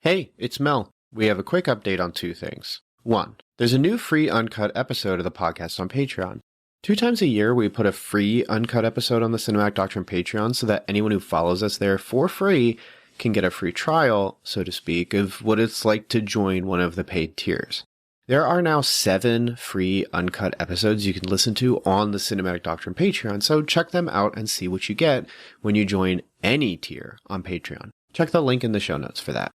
Hey, it's Mel. We have a quick update on two things. One, there's a new free uncut episode of the podcast on Patreon. 2 times a year, we put a free uncut episode on the Cinematic Doctrine Patreon so that anyone who follows us there for free can get a free trial, so to speak, of what it's like to join one of the paid tiers. There are now 7 free uncut episodes you can listen to on the Cinematic Doctrine Patreon, so check them out and see what you get when you join any tier on Patreon. Check the link in the show notes for that.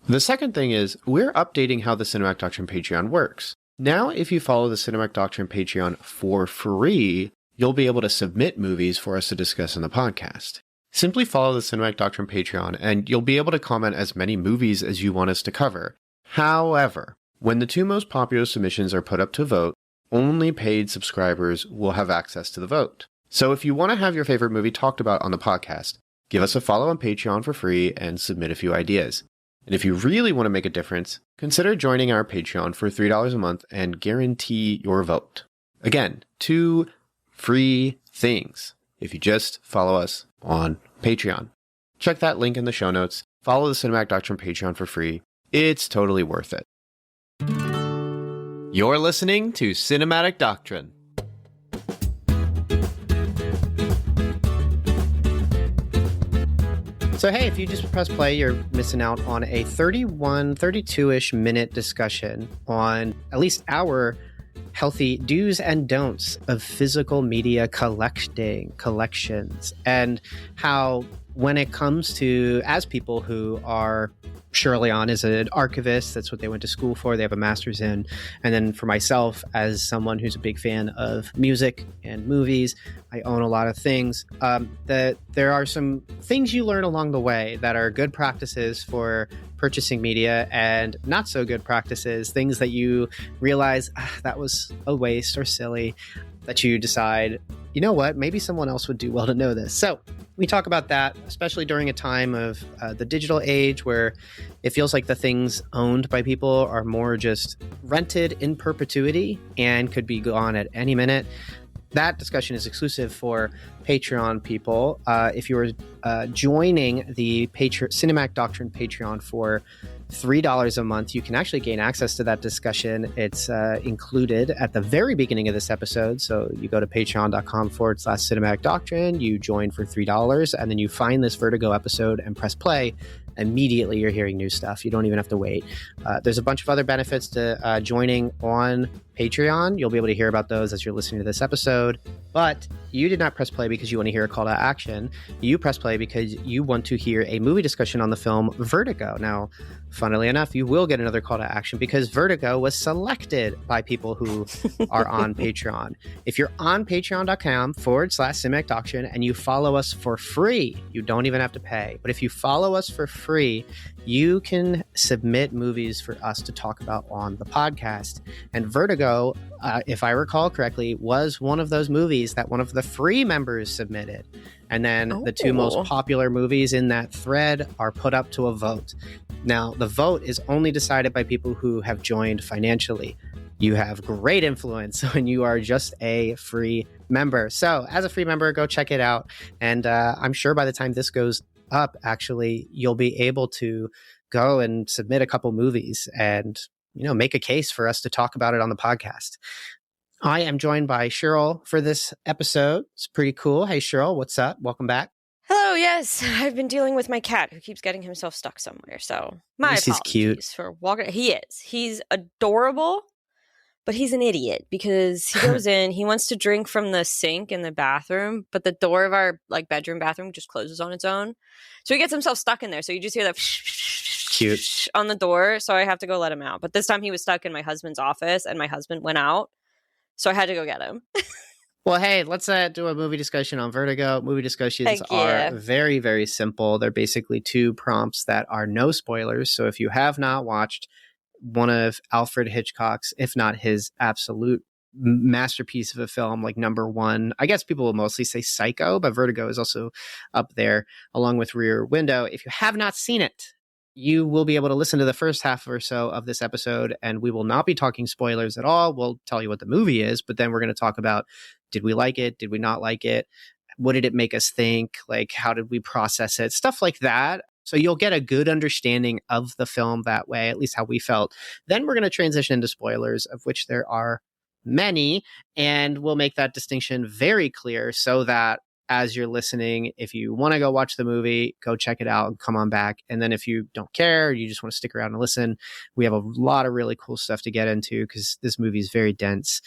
The second thing is, we're updating how the Cinematic Doctrine Patreon works. Now, if you follow the Cinematic Doctrine Patreon for free, you'll be able to submit movies for us to discuss in the podcast. Simply follow the Cinematic Doctrine Patreon, and you'll be able to comment as many movies as you want us to cover. However, when the 2 most popular submissions are put up to vote, only paid subscribers will have access to the vote. So if you want to have your favorite movie talked about on the podcast, give us a follow on Patreon for free and submit a few ideas. And if you really want to make a difference, consider joining our Patreon for $3 a month and guarantee your vote. Again, 2 free things if you just follow us on Patreon. Check that link in the show notes. Follow the Cinematic Doctrine Patreon for free. It's totally worth it. You're listening to Cinematic Doctrine. So, hey, if you just press play, you're missing out on a 32-ish minute discussion on at least our healthy do's and don'ts of physical media collections, and how when it comes to, as people who are, Shirleon is an archivist, that's what they went to school for, they have a master's in, and then for myself, as someone who's a big fan of music and movies, I own a lot of things, that there are some things you learn along the way that are good practices for purchasing media and not so good practices, things that you realize that was a waste or silly, that you decide, you know what, maybe someone else would do well to know this. So we talk about that, especially during a time of the digital age where it feels like the things owned by people are more just rented in perpetuity and could be gone at any minute. That discussion is exclusive for Patreon people. If you are joining the Cinematic Doctrine Patreon for $3 a month, you can actually gain access to that discussion. It's included at the very beginning of this episode. So you go to patreon.com/Cinematic Doctrine, you join for $3, and then you find this Vertigo episode and press play. Immediately you're hearing new stuff. You don't even have to wait. There's a bunch of other benefits to joining on Patreon. You'll be able to hear about those as you're listening to this episode. But you did not press play because you want to hear a call to action. You press play because you want to hear a movie discussion on the film Vertigo. Now, funnily enough, you will get another call to action because Vertigo was selected by people who are on Patreon. If you're on patreon.com/Cinematic Doctrine and you follow us for free, you don't even have to pay. But if you follow us for free, you can submit movies for us to talk about on the podcast. And Vertigo, if I recall correctly, was one of those movies that one of the free members submitted. And then the 2 most popular movies in that thread are put up to a vote. Now, the vote is only decided by people who have joined financially. You have great influence when you are just a free member. So as a free member, go check it out. And I'm sure by the time this goes up, actually, you'll be able to go and submit a couple movies and, make a case for us to talk about it on the podcast. I am joined by Shirl for this episode. It's pretty cool. Hey, Shirl, what's up? Welcome back. Hello, yes. I've been dealing with my cat who keeps getting himself stuck somewhere. So my This is apologies cute. for walking. He is. He's adorable, but he's an idiot because he goes in, he wants to drink from the sink in the bathroom, but the door of our bedroom bathroom just closes on its own. So he gets himself stuck in there. So you just hear that Cute on the door. So I have to go let him out. But this time he was stuck in my husband's office and my husband went out. So I had to go get him. Well, hey, let's do a movie discussion on Vertigo. Movie discussions are very, very simple. They're basically 2 prompts that are no spoilers. So if you have not watched one of Alfred Hitchcock's, if not his absolute masterpiece of a film, like number 1, I guess people will mostly say Psycho, but Vertigo is also up there along with Rear Window. If you have not seen it, you will be able to listen to the first half or so of this episode, and we will not be talking spoilers at all. We'll tell you what the movie is, but then we're going to talk about, did we like it? Did we not like it? What did it make us think? Like, how did we process it? Stuff like that. So you'll get a good understanding of the film that way, at least how we felt. Then we're going to transition into spoilers, of which there are many, and we'll make that distinction very clear so that as you're listening, if you want to go watch the movie, go check it out and come on back. And then if you don't care, you just want to stick around and listen, we have a lot of really cool stuff to get into because this movie is very dense.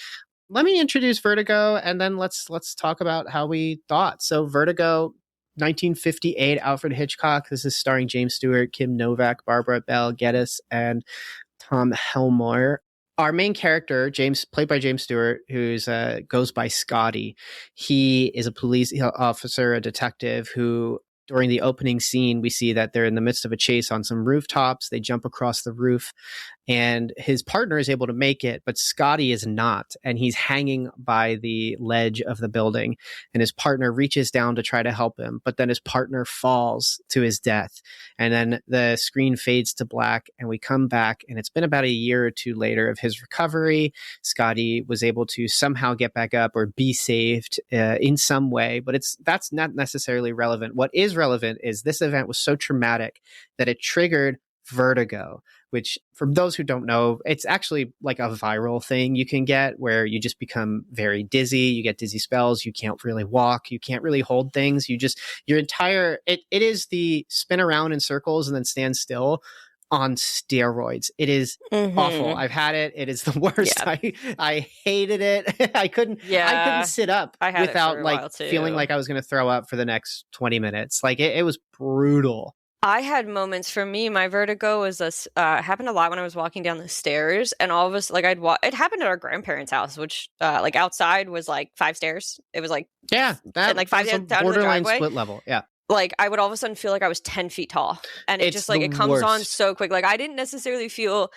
Let me introduce Vertigo, and then let's talk about how we thought. So Vertigo, 1958, Alfred Hitchcock. This is starring James Stewart, Kim Novak, Barbara Bel Geddes, and Tom Helmore. Our main character, James, played by James Stewart, who's goes by Scotty. He is a police officer, a detective who, during the opening scene, we see that they're in the midst of a chase on some rooftops. They jump across the roof, and his partner is able to make it, but Scotty is not, and he's hanging by the ledge of the building, and his partner reaches down to try to help him, but then his partner falls to his death, and then the screen fades to black, and we come back, and it's been about a year or two later of his recovery. Scotty was able to somehow get back up or be saved in some way, but that's not necessarily relevant. What is relevant is this event was so traumatic that it triggered vertigo, which, for those who don't know, it's actually like a viral thing you can get where you just become very dizzy. You get dizzy spells. You can't really walk. You can't really hold things. It is the spin around in circles and then stand still on steroids. It is awful. I've had it. It is the worst. Yeah. I hated it. I couldn't sit up without like feeling like I was going to throw up for the next 20 minutes. Like it was brutal. I had moments. For me, my vertigo was happened a lot when I was walking down the stairs, and all of us, like it happened at our grandparents' house, which like outside was like 5 stairs. It was like like 5 stairs down to the driveway. Split level, yeah. Like I would all of a sudden feel like I was 10 feet tall, and it just like it comes on so quick. Like I didn't necessarily feel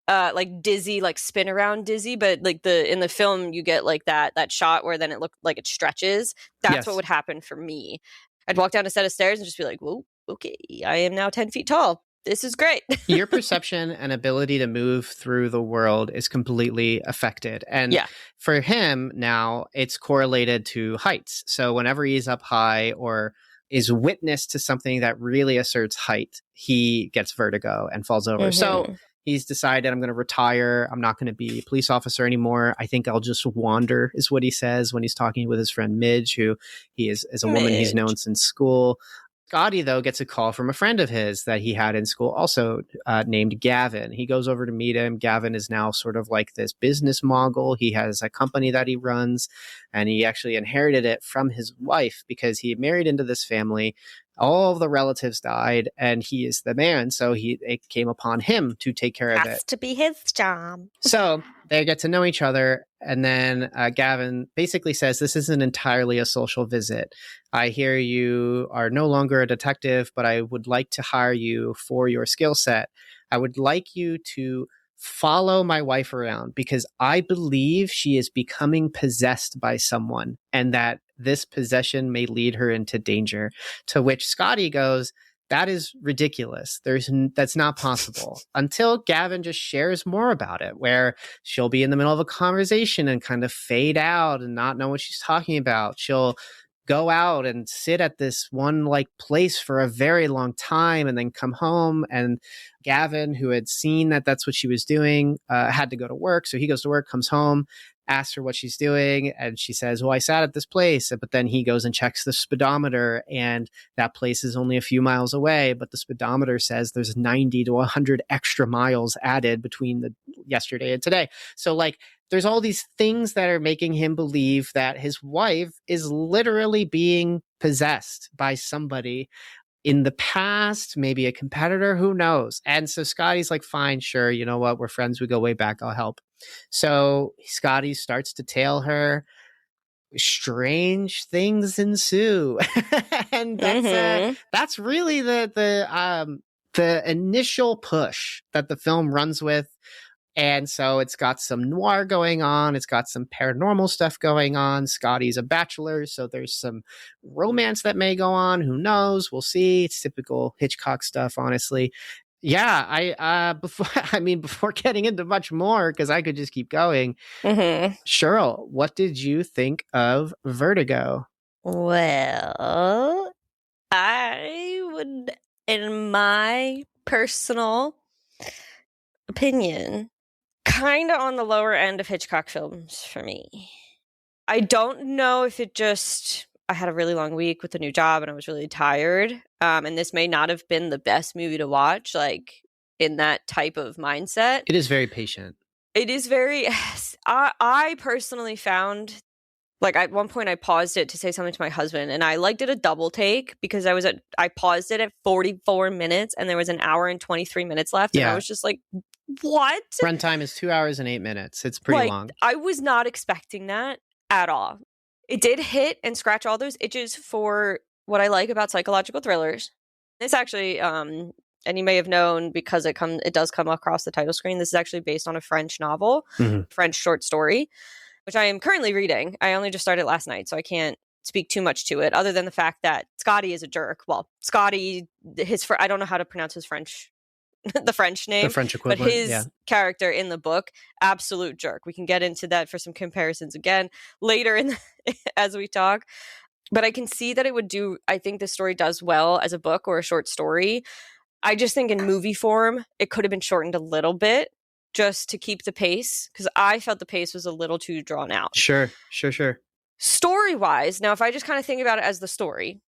like dizzy, like spin around dizzy, but like in the film you get like that shot where then it looked like it stretches. That's what would happen for me. I'd walk down a set of stairs and just be like, whoa. Okay, I am now 10 feet tall. This is great. Your perception and ability to move through the world is completely affected. And for him now, it's correlated to heights. So whenever he's up high or is witness to something that really asserts height, he gets vertigo and falls over. So he's decided, I'm going to retire. I'm not going to be a police officer anymore. I think I'll just wander, is what he says when he's talking with his friend Midge, who he is a woman he's known since school. Scotty, though, gets a call from a friend of his that he had in school, also named Gavin. He goes over to meet him. Gavin is now sort of like this business mogul. He has a company that he runs, and he actually inherited it from his wife because he married into this family. All of the relatives died, and he is the man. So it came upon him to take care of it. Has to be his job. So they get to know each other. And then Gavin basically says, this isn't entirely a social visit. I hear you are no longer a detective, but I would like to hire you for your skill set. I would like you to follow my wife around because I believe she is becoming possessed by someone and that this possession may lead her into danger. To which Scotty goes, that is ridiculous. That's not possible. Until Gavin just shares more about it, where she'll be in the middle of a conversation and kind of fade out and not know what she's talking about. She'll go out and sit at this one like place for a very long time and then come home. And Gavin, who had seen that that's what she was doing, had to go to work. So he goes to work, comes home, asks her what she's doing, and she says, well, I sat at this place. But then he goes and checks the speedometer, and that place is only a few miles away, but the speedometer says there's 90 to 100 extra miles added between the yesterday and today. So like there's all these things that are making him believe that his wife is literally being possessed by somebody in the past, maybe a competitor, who knows? And so Scotty's like, fine, sure, you know what? We're friends. We go way back. I'll help. So Scotty starts to tail her. Strange things ensue. And that's really the initial push that the film runs with. And so it's got some noir going on. It's got some paranormal stuff going on. Scotty's a bachelor, so there's some romance that may go on. Who knows? We'll see. It's typical Hitchcock stuff, honestly. Yeah, before getting into much more, because I could just keep going. Shirl, what did you think of Vertigo? Well, I would in my personal opinion, kind of on the lower end of Hitchcock films for me. I don't know if it just, I had a really long week with a new job and I was really tired. And this may not have been the best movie to watch, like in that type of mindset. It is very patient. It is very, I personally found, like at one point I paused it to say something to my husband and I like did a double take because I paused it at 44 minutes and there was an hour and 23 minutes left. And I was just like, what? Runtime is 2 hours and 8 minutes. It's pretty long. I was not expecting that at all. It did hit and scratch all those itches for what I like about psychological thrillers. This actually, and you may have known because it does come across the title screen. This is actually based on a French novel, French short story, which I am currently reading. I only just started last night, so I can't speak too much to it other than the fact that Scotty is a jerk. Well, Scotty, I don't know how to pronounce his French, the French name. The French equivalent, but his character in the book, absolute jerk. We can get into that for some comparisons again later as we talk. But I can see that it would do, I think the story does well as a book or a short story. I just think in movie form, it could have been shortened a little bit just to keep the pace, because I felt the pace was a little too drawn out. Sure. Story-wise, now if I just kind of think about it as the story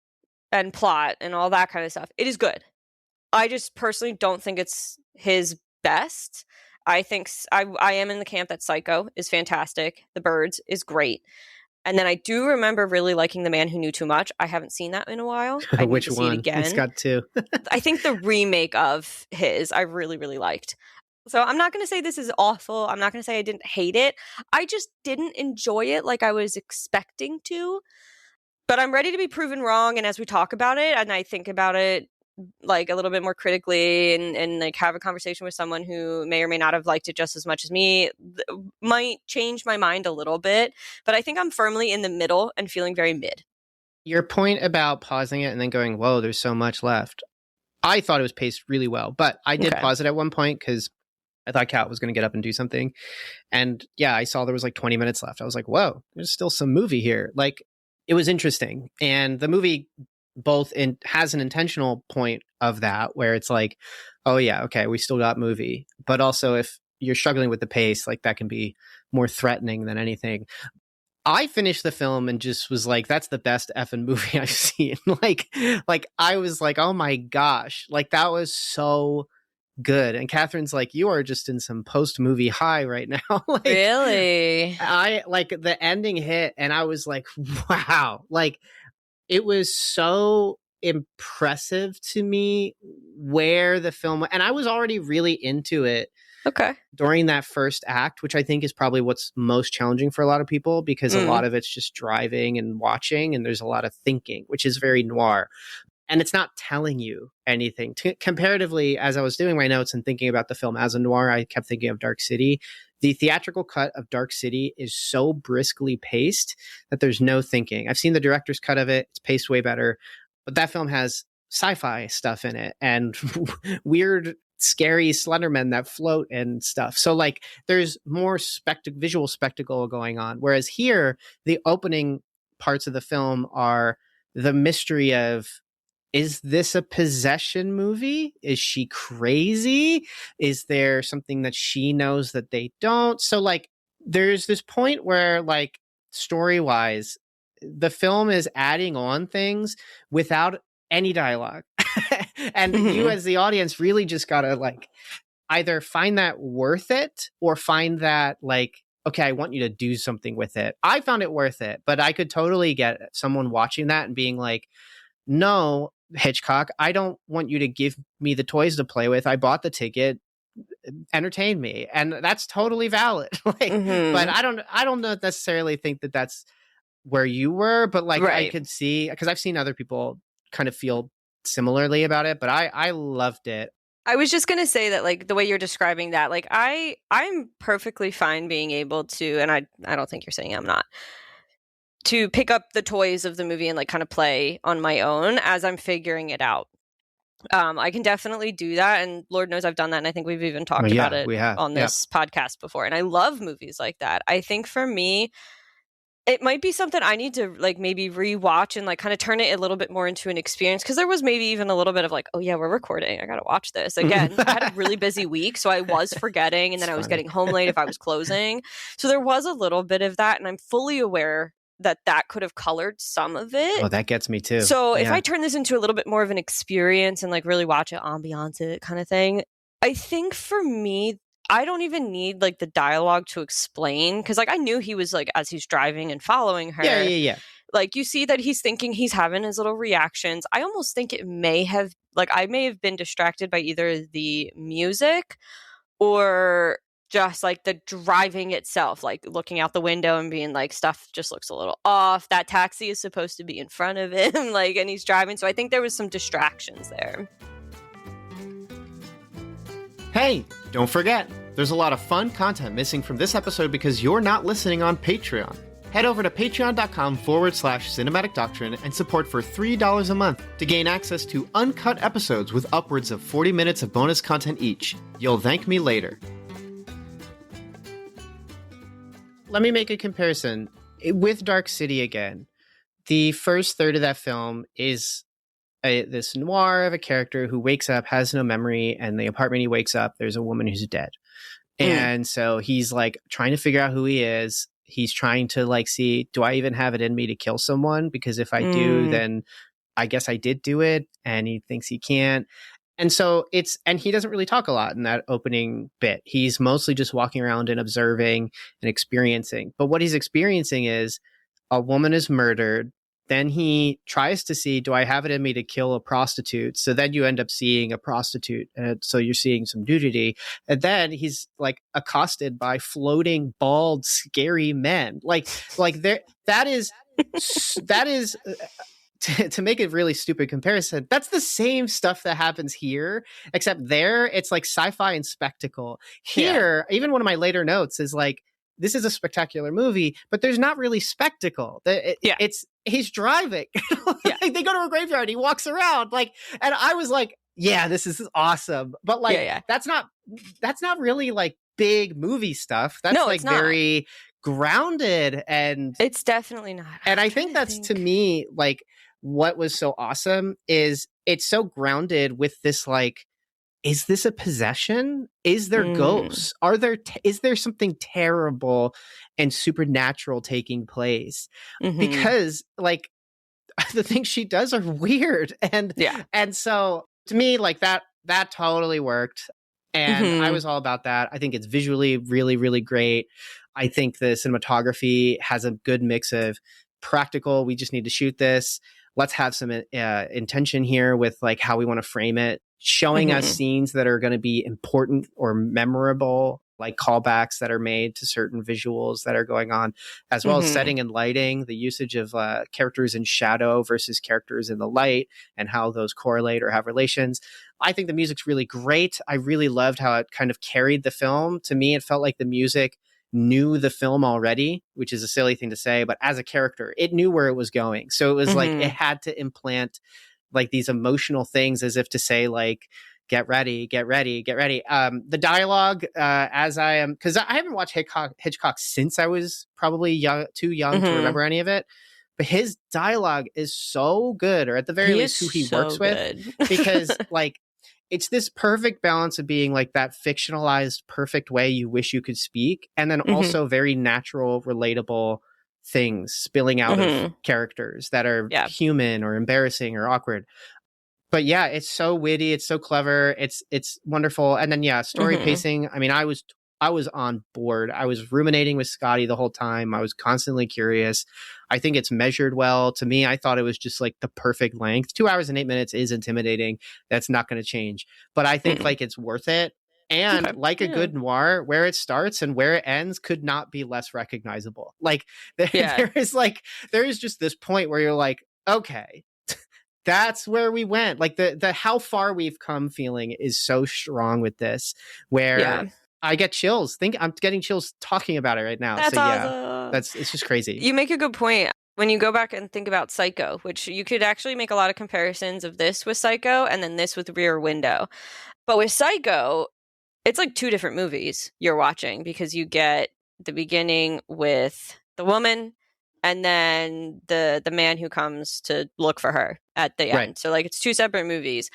and plot and all that kind of stuff, it is good. I just personally don't think it's his best. I think I am in the camp that Psycho is fantastic. The Birds is great. And then I do remember really liking The Man Who Knew Too Much. I haven't seen that in a while. I need Which to see one? it again. It's got two. I think the remake of his I really, really liked. So I'm not going to say this is awful. I'm not going to say I didn't hate it. I just didn't enjoy it like I was expecting to. But I'm ready to be proven wrong. And as we talk about it, and I think about it like a little bit more critically and like have a conversation with someone who may or may not have liked it just as much as me, might change my mind a little bit. But I think I'm firmly in the middle and feeling very mid. Your point about pausing it and then going, whoa, there's so much left. I thought it was paced really well, but I did pause it at one point because I thought Kat was going to get up and do something. And yeah, I saw there was like 20 minutes left. I was like, whoa, there's still some movie here. Like, it was interesting. And the movie has an intentional point of that where it's like, oh yeah, okay, we still got movie. But also if you're struggling with the pace, like that can be more threatening than anything. I finished the film and just was like, that's the best effing movie I've seen. like I was like, oh my gosh, like that was so good. And Catherine's like, you are just in some post-movie high right now. Like, really? I like the ending hit and I was like, wow, like it was so impressive to me where the film, and I was already really into it. Okay. During that first act, which I think is probably what's most challenging for a lot of people because a lot of it's just driving and watching and there's a lot of thinking, which is very noir. And it's not telling you anything. Comparatively, as I was doing my notes and thinking about the film as a noir, I kept thinking of Dark City. The theatrical cut of Dark City is so briskly paced that there's no thinking. I've seen the director's cut of it. It's paced way better. But that film has sci-fi stuff in it and weird, scary Slendermen that float and stuff. So like there's more visual spectacle going on. Whereas here, the opening parts of the film are the mystery of, is this a possession movie? Is she crazy? Is there something that she knows that they don't? So like there's this point where like story-wise, the film is adding on things without any dialogue. And you as the audience really just gotta like either find that worth it or find that like, okay, I want you to do something with it. I found it worth it, but I could totally get someone watching that and being like, no, Hitchcock, I don't want you to give me the toys to play with. I bought the ticket, entertain me. And that's totally valid. Like, but I don't necessarily think that that's where you were, but like I could see, because I've seen other people kind of feel similarly about it, but I loved it. I was just going to say that like the way you're describing that, like I'm perfectly fine being able to, and I don't think you're saying I'm not, to pick up the toys of the movie and like kind of play on my own as I'm figuring it out. I can definitely do that. And Lord knows I've done that. And I think we've even talked about it on this podcast before. And I love movies like that. I think for me, it might be something I need to like maybe rewatch and like kind of turn it a little bit more into an experience, because there was maybe even a little bit of like, oh yeah, we're recording, I gotta watch this again. I had a really busy week, so I was forgetting, and then I was getting home late if I was closing, so there was a little bit of that, and I'm fully aware that could have colored some of it. Oh, that gets me too. So if I turn this into a little bit more of an experience and like really watch it, ambiance it kind of thing, I think for me, I don't even need like the dialogue to explain, because like I knew he was like, as he's driving and following her. Yeah. Like you see that he's thinking, he's having his little reactions. I almost think it may have like I may have been distracted by either the music or just like the driving itself, like looking out the window and being like, stuff just looks a little off. That taxi is supposed to be in front of him, like, and he's driving. So I think there was some distractions there. Hey, don't forget, there's a lot of fun content missing from this episode because you're not listening on Patreon. Head over to patreon.com/cinematic doctrine and support for $3 a month to gain access to uncut episodes with upwards of 40 minutes of bonus content each. You'll thank me later. Let me make a comparison with Dark City again. The first third of that film is this noir of a character who wakes up, has no memory, and the apartment he wakes up, there's a woman who's dead. And so he's like trying to figure out who he is. He's trying to like see, do I even have it in me to kill someone? Because if I do, then I guess I did do it. And he thinks he can't. And so and he doesn't really talk a lot in that opening bit. He's mostly just walking around and observing and experiencing. But what he's experiencing is a woman is murdered. Then he tries to see, do I have it in me to kill a prostitute? So then you end up seeing a prostitute. And so you're seeing some nudity. And then he's like accosted by floating, bald, scary men. Like there, that is to make a really stupid comparison, that's the same stuff that happens here, except there it's like sci-fi and spectacle. Here, even one of my later notes is like, this is a spectacular movie, but there's not really spectacle. It's he's driving. Like, they go to a graveyard, he walks around, like, and I was like, yeah, this is awesome. But like, that's not really like big movie stuff. That's like very grounded, and it's definitely not. And I think that's to me like what was so awesome is it's so grounded with this like, is this a possession? Is there ghosts? Is there something terrible and supernatural taking place? Because like the things she does are weird, and so to me like that totally worked, and I was all about that. I think it's visually really, really great. I think the cinematography has a good mix of practical, we just need to shoot this, let's have some intention here with like how we want to frame it, showing us scenes that are going to be important or memorable, like callbacks that are made to certain visuals that are going on, as well as setting and lighting, the usage of characters in shadow versus characters in the light and how those correlate or have relations. I think the music's really great. I really loved how it kind of carried the film. To me, it felt like the music knew the film already, which is a silly thing to say, but as a character, it knew where it was going. So it was like it had to implant like these emotional things as if to say like, get ready, get ready, get ready. The dialogue, as I am, because I haven't watched Hitchcock since I was probably too young to remember any of it, but his dialogue is so good, or at the very least who he works with, because like, it's this perfect balance of being like that fictionalized, perfect way you wish you could speak, and then also very natural, relatable things spilling out of characters that are human or embarrassing or awkward. But yeah, it's so witty, it's so clever, it's wonderful. And then story pacing. I mean, I was on board. I was ruminating with Scotty the whole time. I was constantly curious. I think it's measured well. To me, I thought it was just like the perfect length. 2 hours and 8 minutes is intimidating. That's not going to change. But I think like it's worth it. And a good noir, where it starts and where it ends could not be less recognizable. Like there is just this point where you're like, okay, that's where we went. Like the how far we've come feeling is so strong with this, where I get chills. I'm getting chills talking about it right now. That's awesome. It's just crazy. You make a good point. When you go back and think about Psycho, which you could actually make a lot of comparisons of this with Psycho and then this with Rear Window. But with Psycho, it's like two different movies you're watching, because you get the beginning with the woman and then the man who comes to look for her at the end. Right. So like it's two separate movies.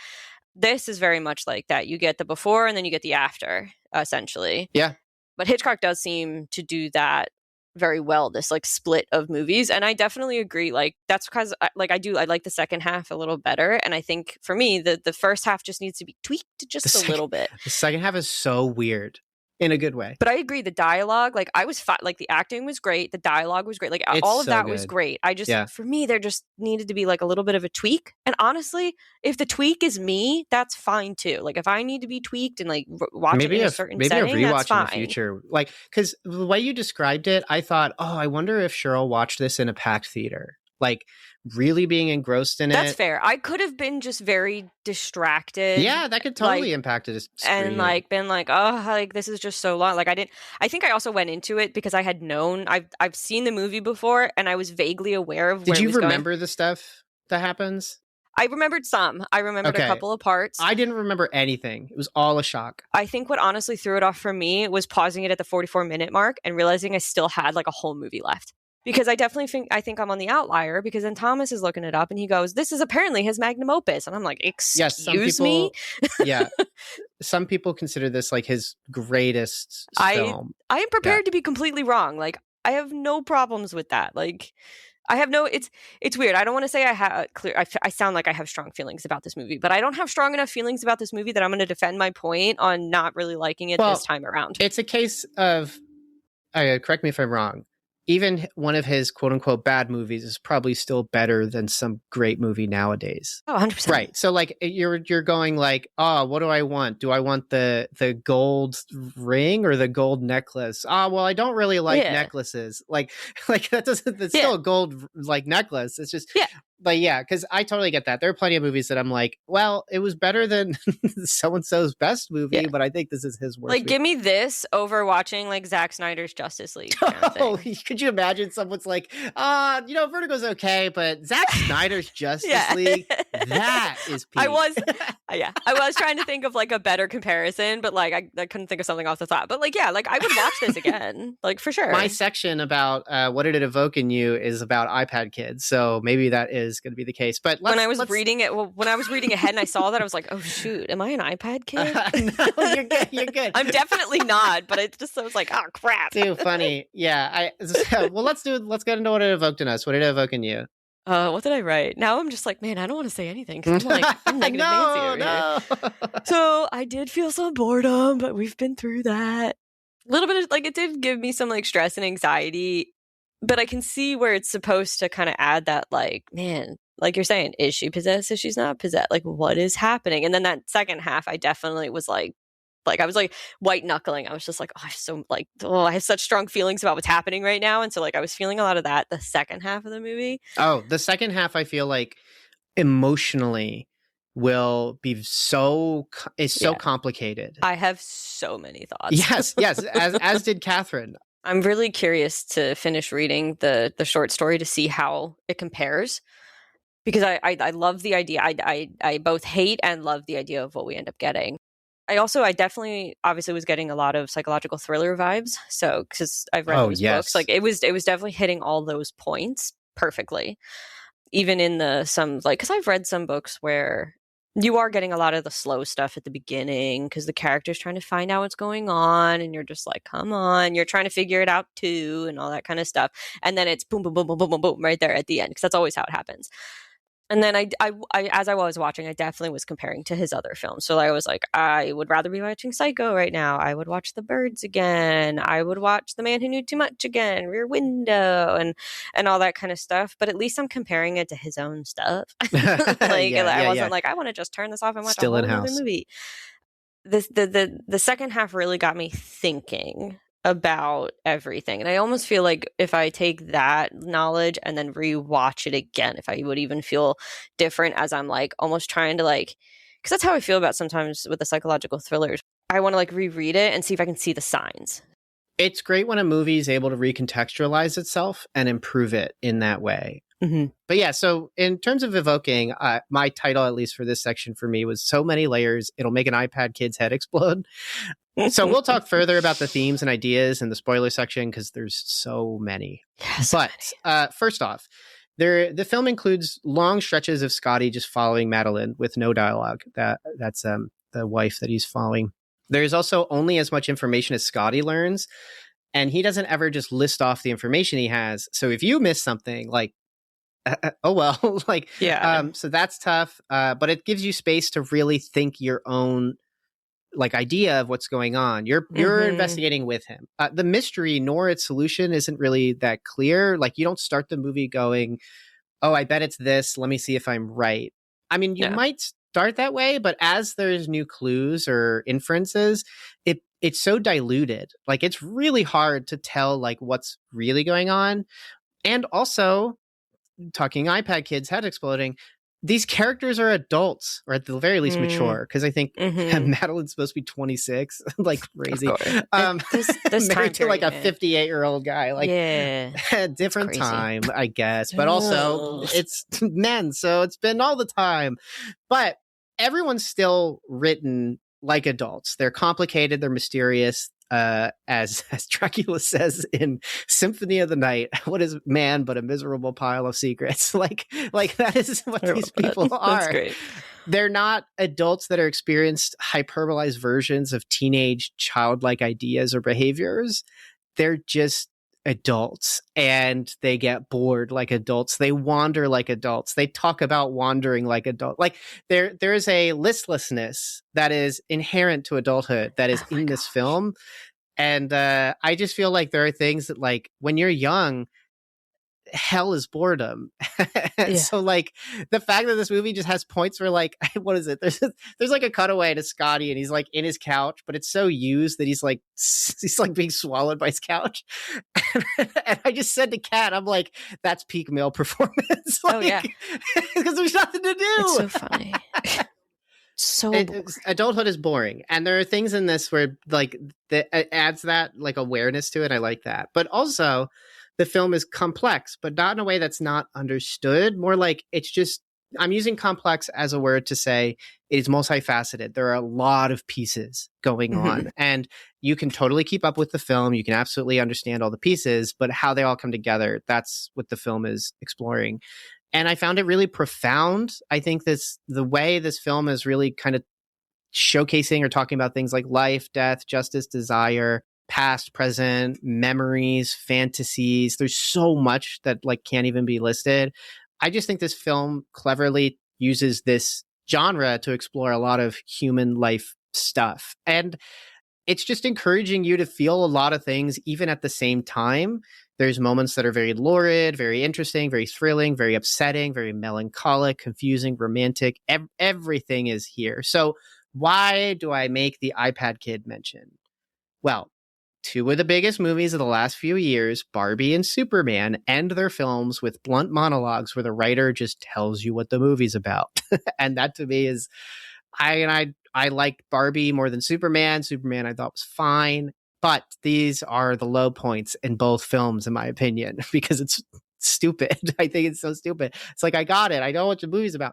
This is very much like that. You get the before and then you get the after, essentially. Yeah. But Hitchcock does seem to do that very well, this like split of movies. And I definitely agree. Like that's because I like the second half a little better. And I think for me, the first half just needs to be tweaked just a little bit. The second half is so weird in a good way. But I agree. The dialogue, like I was like the acting was great. The dialogue was great. Like It's all of so that was good. great. I just, Yeah. for me, there just needed to be like a little bit of a tweak. And honestly, if the tweak is me, that's fine too. Like if I need to be tweaked and like watch it in a certain setting, maybe a that's rewatch fine. in the future. Like, because the way you described it, I thought, oh, I wonder if Shirl watched this in a packed theater. Like really being engrossed in it. That's fair. I could have been just very distracted. Yeah, that could totally like, impact it. and like been like, oh, like this is just so long. Like I think I also went into it because I had known I've seen the movie before and I was vaguely aware of where Did you it was remember going. the stuff that happens? I remembered some. I remembered Okay. a couple of parts. I didn't remember anything. It was all a shock. I think what honestly threw it off for me was pausing it at the 44-minute mark and realizing I still had like a whole movie left. Because I think I'm on the outlier because then Thomas is looking it up and he goes, this is apparently his magnum opus. And I'm like, excuse me? Yeah. Some people consider this like his greatest film. I am prepared to be completely wrong. Like, I have no problems with that. Like, I have no, it's weird. I don't want to say I have I sound like I have strong feelings about this movie, but I don't have strong enough feelings about this movie that I'm going to defend my point on not really liking it this time around. It's a case of, correct me if I'm wrong, even one of his quote unquote bad movies is probably still better than some great movie nowadays. Oh, 100%. Right. So like you're going like, oh, what do I want? Do I want the gold ring or the gold necklace? Oh, well, I don't really like necklaces. Like that doesn't, it's still a gold like necklace. It's just, but yeah, because I totally get that. There are plenty of movies that I'm like, well, it was better than so-and-so's best movie, but I think this is his worst Like, movie. give me this over watching like Zack Snyder's Justice League. Kind of thing. Could you imagine someone's like, Vertigo's okay, but Zack Snyder's Justice League, that is peak. I was trying to think of like a better comparison, but like I couldn't think of something off the top. But like, yeah, like I would watch this again, like for sure. My section about what did it evoke in you is about iPad kids, so maybe that is going to be the case. But when I was reading ahead and I saw that, I was like, oh shoot, am I an iPad kid? No, you're good. You're good. I'm definitely not, but it just was like, oh crap. Too funny. Yeah. Well, let's get into what it evoked in us. What did it evoke in you? What did I write? Now I'm just like, man, I don't want to say anything because I'm like, I'm negative Nancy over here. So I did feel some boredom, but we've been through that. A little bit of like, it did give me some like stress and anxiety, but I can see where it's supposed to kind of add that like, man, like you're saying, is she possessed? Is she's not possessed? Like, what is happening? And then that second half, I definitely was like I was like white knuckling. I was just like, I have such strong feelings about what's happening right now. And so like I was feeling a lot of that the second half of the movie. Oh, the second half, I feel like emotionally will be so complicated. I have so many thoughts. Yes, as did Catherine. I'm really curious to finish reading the short story to see how it compares. Because I love the idea. I both hate and love the idea of what we end up getting. I definitely obviously was getting a lot of psychological thriller vibes. So because I've read those books, like it was definitely hitting all those points perfectly. Even in because I've read some books where you are getting a lot of the slow stuff at the beginning because the character's trying to find out what's going on and you're just like, come on, you're trying to figure it out too and all that kind of stuff. And then it's boom, boom, boom, boom, boom, boom, boom right there at the end because that's always how it happens. And then I, as I was watching, I definitely was comparing to his other films. So I was like, I would rather be watching Psycho right now. I would watch The Birds again. I would watch The Man Who Knew Too Much again, Rear Window, and all that kind of stuff. But at least I'm comparing it to his own stuff. I wasn't like, I want to just turn this off and watch a whole other movie. The second half really got me thinking about everything. And I almost feel like if I take that knowledge and then rewatch it again, if I would even feel different as I'm like almost trying to like, because that's how I feel about sometimes with the psychological thrillers. I want to like reread it and see if I can see the signs. It's great when a movie is able to recontextualize itself and improve it in that way. But yeah, so in terms of evoking, my title, at least for this section for me, was So Many Layers, It'll Make an iPad Kid's Head Explode. So we'll talk further about the themes and ideas in the spoiler section because there's so many. First off, the film includes long stretches of Scotty just following Madeline with no dialogue. That's the wife that he's following. There's also only as much information as Scotty learns, and he doesn't ever just list off the information he has. So if you miss something, like, oh well, like, so that's tough. But it gives you space to really think your own like idea of what's going on. You're investigating with him. The mystery nor its solution isn't really that clear. Like, you don't start the movie going, oh, I bet it's this. Let me see if I'm right. I mean, you might start that way, but as there's new clues or inferences, it's so diluted. Like, it's really hard to tell like what's really going on. And also, talking iPad kids head exploding, these characters are adults, or at the very least mature, because I think Madeline's supposed to be 26, like crazy. This married to like a 58-year-old guy, like different time, I guess. But also, it's men, so it's been all the time. But everyone's still written like adults. They're complicated, they're mysterious. As Dracula says in Symphony of the Night, what is man but a miserable pile of secrets? Like that is what these people are. That's great. They're not adults that are experienced hyperbolized versions of teenage childlike ideas or behaviors. They're just adults, and they get bored like adults. They wander like adults. They talk about wandering like adults. Like, there is a listlessness that is inherent to adulthood that is in this film. And I just feel like there are things that, like, when you're young, hell is boredom. So like the fact that this movie just has points where, like, what is it, there's like a cutaway to Scotty and he's like in his couch, but it's so used that he's like being swallowed by his couch. And I just said to Kat, I'm like, that's peak male performance. Like, because there's nothing to do. It's so funny. Adulthood is boring, and there are things in this where like that adds that like awareness to it. I like that, but also the film is complex, but not in a way that's not understood. More like it's just, I'm using complex as a word to say it is multifaceted. There are a lot of pieces going on, and you can totally keep up with the film. You can absolutely understand all the pieces, but how they all come together, that's what the film is exploring. And I found it really profound. I think the way this film is really kind of showcasing or talking about things like life, death, justice, desire, past, present, memories, fantasies. There's so much that like can't even be listed. I just think this film cleverly uses this genre to explore a lot of human life stuff. And it's just encouraging you to feel a lot of things, even at the same time. There's moments that are very lurid, very interesting, very thrilling, very upsetting, very melancholic, confusing, romantic. Everything is here. So why do I make the iPad Kid mention? Well, two of the biggest movies of the last few years, Barbie and Superman, end their films with blunt monologues where the writer just tells you what the movie's about. And that to me is, I liked Barbie more than Superman. Superman I thought was fine. But these are the low points in both films, in my opinion, because it's stupid. I think it's so stupid. It's like, I got it. I know what the movie's about.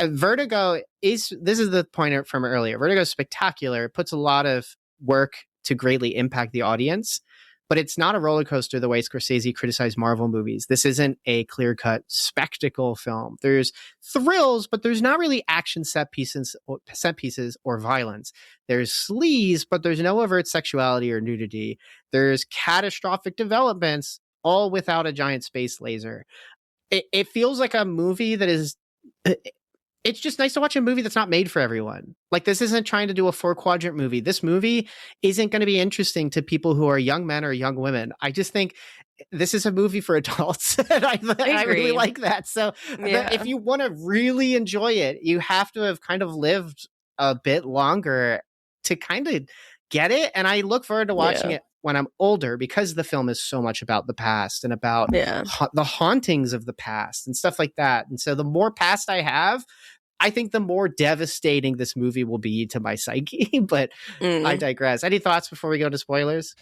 Vertigo this is the point from earlier. Vertigo is spectacular. It puts a lot of work to greatly impact the audience, but it's not a roller coaster the way Scorsese criticized Marvel movies. This isn't a clear-cut spectacle film. There's thrills, but there's not really action set pieces or violence. There's sleaze, but there's no overt sexuality or nudity. There's catastrophic developments, all without a giant space laser. It feels like a movie that is... It's just nice to watch a movie that's not made for everyone. Like, this isn't trying to do a 4-quadrant movie. This movie isn't going to be interesting to people who are young men or young women. I just think this is a movie for adults. And I really like that. So if you want to really enjoy it, you have to have kind of lived a bit longer to kind of get it. And I look forward to watching it when I'm older, because the film is so much about the past and about the hauntings of the past and stuff like that. And so the more past I have, I think the more devastating this movie will be to my psyche. But I digress. Any thoughts before we go to spoilers?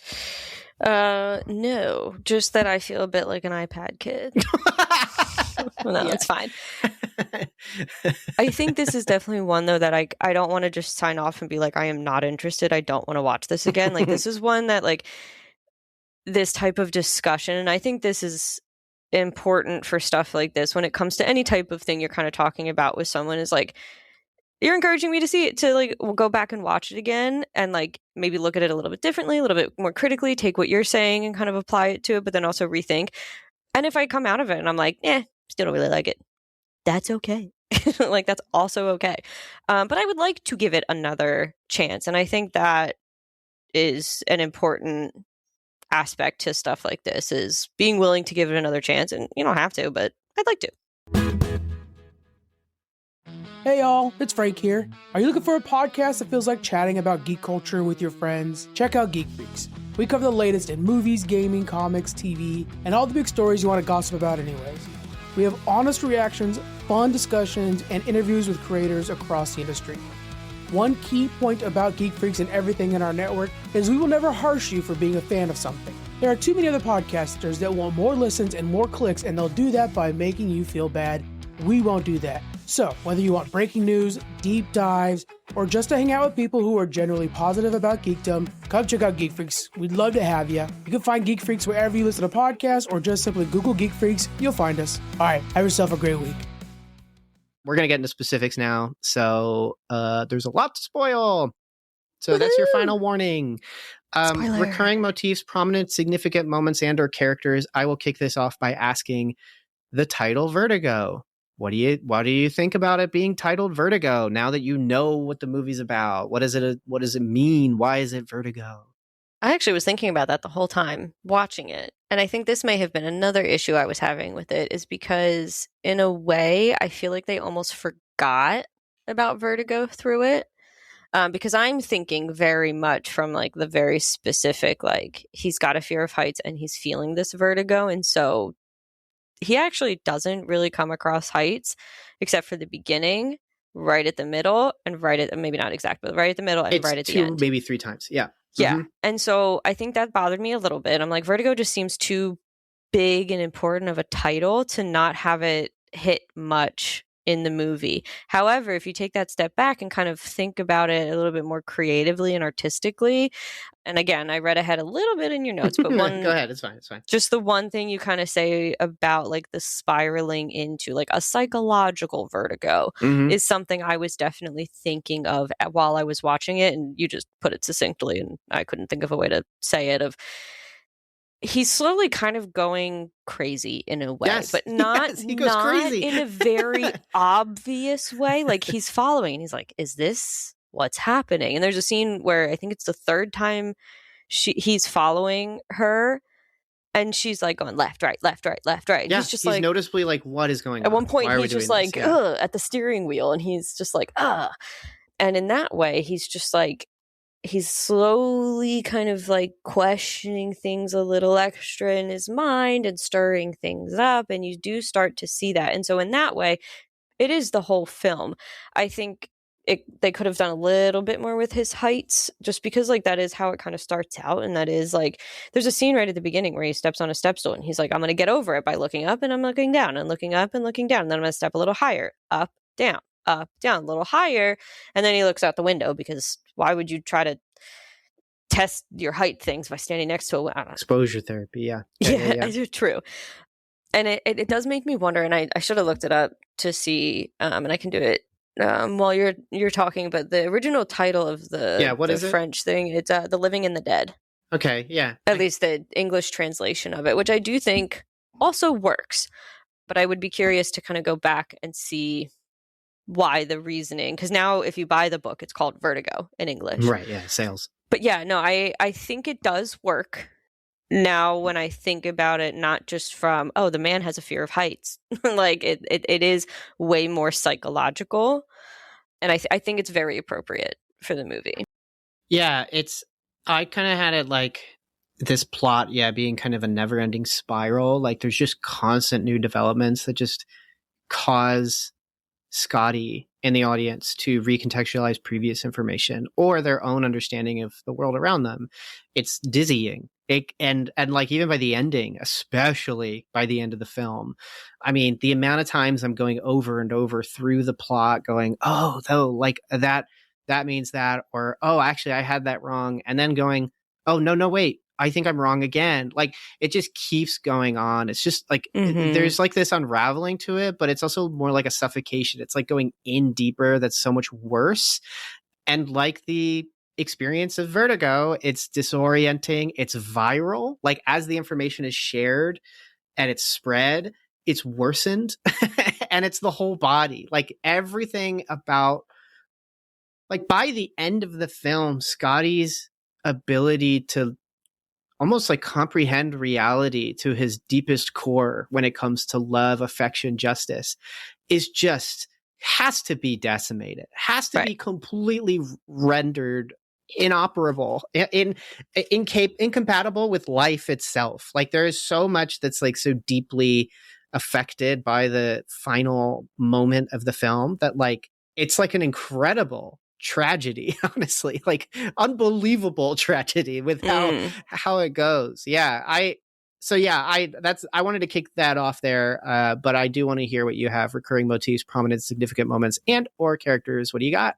No, just that I feel a bit like an iPad kid. No, it's fine. I think this is definitely one, though, that I don't want to just sign off and be like, I am not interested. I don't want to watch this again. Like, this is one that, like, this type of discussion, and I think this is important for stuff like this when it comes to any type of thing you're kind of talking about with someone, is like, you're encouraging me to see it, to like go back and watch it again and like maybe look at it a little bit differently, a little bit more critically, take what you're saying and kind of apply it to it, but then also rethink. And if I come out of it and I'm like, still don't really like it, that's okay. Like, that's also okay. But I would like to give it another chance. And I think that is an important aspect to stuff like this, is being willing to give it another chance. And you don't have to, but I'd like to. Hey y'all, it's Frank here. Are you looking for a podcast that feels like chatting about geek culture with your friends? Check out Geek Freaks. We cover the latest in movies, gaming, comics, TV, and all the big stories you want to gossip about anyways. We have honest reactions, fun discussions, and interviews with creators across the industry. One key point about Geek Freaks and everything in our network is we will never harsh you for being a fan of something. There are too many other podcasters that want more listens and more clicks, and they'll do that by making you feel bad. We won't do that. So, whether you want breaking news, deep dives, or just to hang out with people who are generally positive about geekdom, come check out Geek Freaks. We'd love to have you. You can find Geek Freaks wherever you listen to podcasts, or just simply Google Geek Freaks. You'll find us. All right, have yourself a great week. We're going to get into specifics now. So there's a lot to spoil. So that's your final warning. Recurring motifs, prominent, significant moments, and or characters. I will kick this off by asking the title Vertigo. What do you think about it being titled Vertigo now that you know what the movie's about? What does it mean? Why is it Vertigo? I actually was thinking about that the whole time watching it. And I think this may have been another issue I was having with it, is because in a way, I feel like they almost forgot about Vertigo through it. Because I'm thinking very much from like the very specific, like, he's got a fear of heights and he's feeling this vertigo. And so he actually doesn't really come across heights except for the beginning, right at the middle, and maybe not exact, but right at the middle and right at the end. Maybe 3 times. Yeah. Yeah. Mm-hmm. And so I think that bothered me a little bit. I'm like, Vertigo just seems too big and important of a title to not have it hit much in the movie. However, if you take that step back and kind of think about it a little bit more creatively and artistically, and again, I read ahead a little bit in your notes, but go ahead, it's fine. Just the one thing you kind of say about like the spiraling into like a psychological vertigo is something I was definitely thinking of while I was watching it, and you just put it succinctly, and I couldn't think of a way to say it, of he's slowly kind of going crazy in a way, but not crazy in a very obvious way. Like, he's following and he's like, is this what's happening? And there's a scene where I think it's the third time he's following her, and she's like going left, right, left, right, left, right. Yeah, he's like noticeably like, what is going on? At one point, he's just like, ugh, at the steering wheel, and he's just like, ugh. And in that way, he's just like, he's slowly kind of like questioning things a little extra in his mind and stirring things up. And you do start to see that. And so in that way, it is the whole film. I think they could have done a little bit more with his heights, just because like that is how it kind of starts out. And that is like, there's a scene right at the beginning where he steps on a step stool and he's like, I'm going to get over it by looking up, and I'm looking down and looking up and looking down. And then I'm going to step a little higher, up, down, a little higher. And then he looks out the window, because why would you try to test your height things by standing next to I don't know. Exposure therapy. Yeah. True. And it does make me wonder, and I should have looked it up to see, and I can do it while you're talking, but the original title of the French thing, it's The Living and the Dead. Okay, yeah. At least the English translation of it, which I do think also works. But I would be curious to kind of go back and see why the reasoning, because now if you buy the book, it's called Vertigo in English. Right, yeah, sales. But yeah, no, I think it does work now when I think about it, not just from, the man has a fear of heights. Like, it is way more psychological. And I think it's very appropriate for the movie. Yeah, I kind of had it like this plot, being kind of a never-ending spiral. Like, there's just constant new developments that just cause Scotty and the audience to recontextualize previous information or their own understanding of the world around them. It's dizzying. And like even by the ending, especially by the end of the film, I mean, the amount of times I'm going over and over through the plot, going, oh, though, like that means that, or oh, actually, I had that wrong, and then going, oh, no, wait, I think I'm wrong again. Like it just keeps going on. It's just like there's like this unraveling to it, but it's also more like a suffocation. It's like going in deeper. That's so much worse. And like the experience of Vertigo, it's disorienting. It's viral. Like as the information is shared and it's spread, it's worsened, and it's the whole body. Like everything about. Like by the end of the film, Scotty's ability to almost like comprehend reality to his deepest core when it comes to love, affection, justice is just has to be decimated, has to be completely rendered inoperable, incompatible with life itself. Like there is so much that's like so deeply affected by the final moment of the film that like it's like an incredible tragedy, honestly, like unbelievable tragedy with how it goes. I wanted to kick that off there, but I do want to hear what you have: recurring motifs, prominent significant moments, and or characters. What do you got?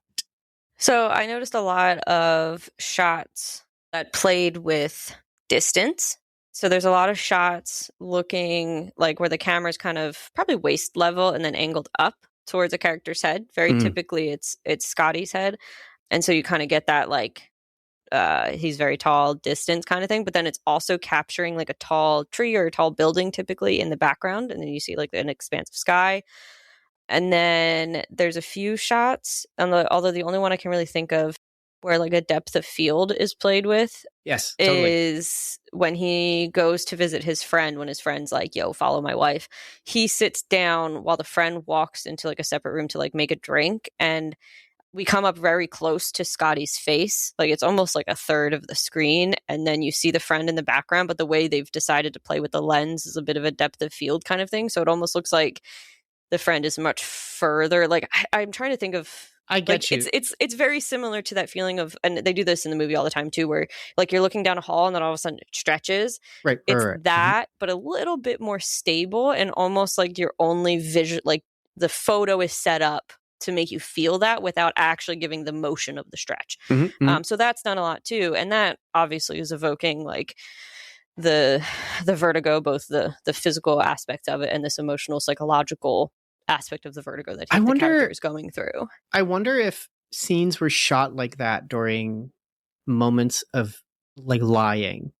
So I noticed a lot of shots that played with distance. So there's a lot of shots looking like where the camera's kind of probably waist level and then angled up towards a character's head. Very typically it's Scotty's head. And so you kind of get that like he's very tall, distance kind of thing. But then it's also capturing like a tall tree or a tall building typically in the background. And then you see like an expansive sky. And then there's a few shots, although the only one I can really think of where like a depth of field is played with is when he goes to visit his friend, when his friend's like, yo, follow my wife. He sits down while the friend walks into like a separate room to like make a drink. And we come up very close to Scotty's face. Like it's almost like a third of the screen. And then you see the friend in the background, but the way they've decided to play with the lens is a bit of a depth of field kind of thing. So it almost looks like the friend is much further. Like I'm trying to think of, I get you. It's very similar to that feeling of, and they do this in the movie all the time too, where like you're looking down a hall and then all of a sudden it stretches. Right. It's that, but a little bit more stable and almost like your only vision, like the photo is set up to make you feel that without actually giving the motion of the stretch. So that's done a lot too, and that obviously is evoking like the vertigo, both the physical aspects of it and this emotional, psychological aspect of the vertigo that the character is going through. I wonder if scenes were shot like that during moments of like lying,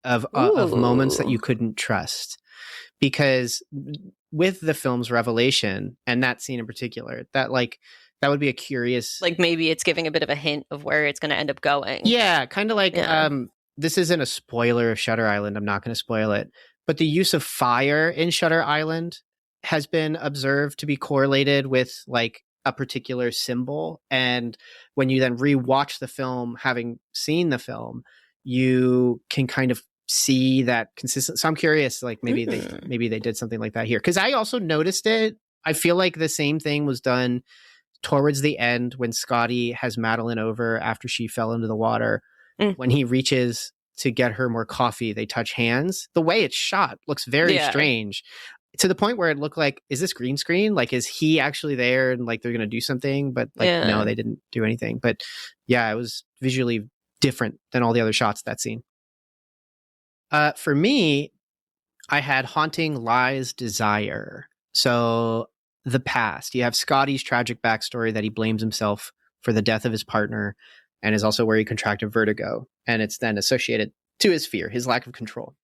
of moments that you couldn't trust, because with the film's revelation and that scene in particular, that would be a curious, like maybe it's giving a bit of a hint of where it's going to end up going. Yeah, kind of like this isn't a spoiler of Shutter Island. I'm not going to spoil it, but the use of fire in Shutter Island has been observed to be correlated with like a particular symbol. And when you then rewatch the film, having seen the film, you can kind of see that consistent. So I'm curious, like maybe they did something like that here, because I also noticed it. I feel like the same thing was done towards the end when Scotty has Madeline over after she fell into the water. When he reaches to get her more coffee, they touch hands. The way it's shot looks very strange, to the point where it looked like, is this green screen? Like, is he actually there and like they're going to do something? But like, no, they didn't do anything. But yeah, it was visually different than all the other shots of that scene. For me, I had haunting lies, desire. So the past, you have Scotty's tragic backstory that he blames himself for the death of his partner, and is also where he contracted vertigo. And it's then associated to his fear, his lack of control.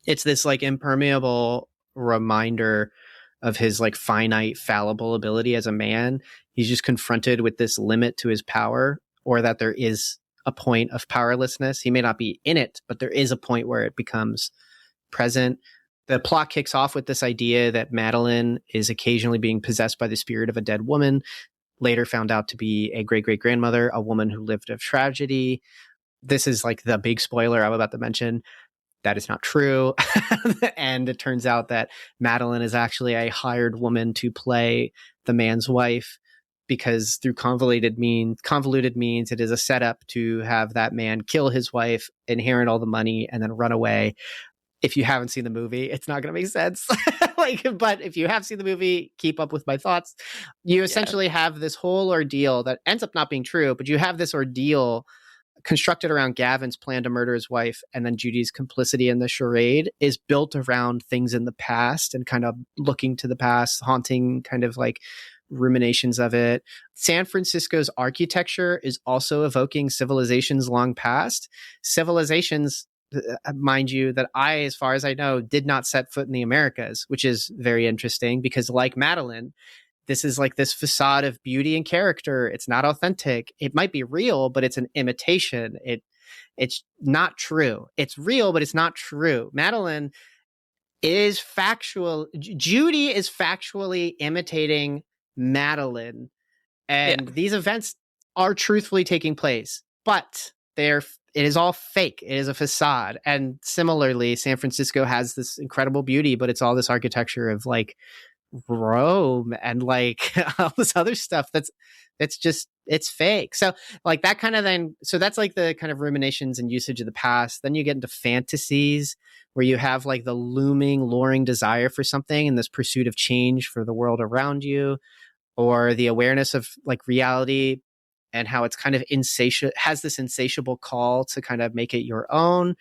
It's this like impermeable reminder of his like finite, fallible ability as a man. He's just confronted with this limit to his power, or that there is a point of powerlessness. He may not be in it, but there is a point where it becomes present. The plot kicks off with this idea that Madeline is occasionally being possessed by the spirit of a dead woman, later found out to be a great-great-grandmother, a woman who lived a tragedy. This is like the big spoiler I'm about to mention. That is not true. And it turns out that Madeline is actually a hired woman to play the man's wife. because through convoluted means, it is a setup to have that man kill his wife, inherit all the money, and then run away. If you haven't seen the movie, it's not going to make sense. But if you have seen the movie, keep up with my thoughts. You essentially have this whole ordeal that ends up not being true, but you have this ordeal constructed around Gavin's plan to murder his wife, and then Judy's complicity in the charade is built around things in the past and kind of looking to the past, haunting kind of like ruminations of it. San Francisco's architecture is also evoking civilizations long past. Civilizations, mind you, that I, as far as I know, did not set foot in the Americas, which is very interesting because, like Madeline, this is like this facade of beauty and character. It's not authentic. It might be real, but it's an imitation. It's not true. It's real, but it's not true. Madeline is factual. Judy is factually imitating Madeline, and these events are truthfully taking place, but it is all fake. It is a facade. And similarly, San Francisco has this incredible beauty, but it's all this architecture of like Rome and like all this other stuff it's fake. So like that kind of so that's like the kind of ruminations and usage of the past. Then you get into fantasies where you have like the looming, luring desire for something and this pursuit of change for the world around you, or the awareness of like reality and how it's kind of has this insatiable call to kind of make it your own,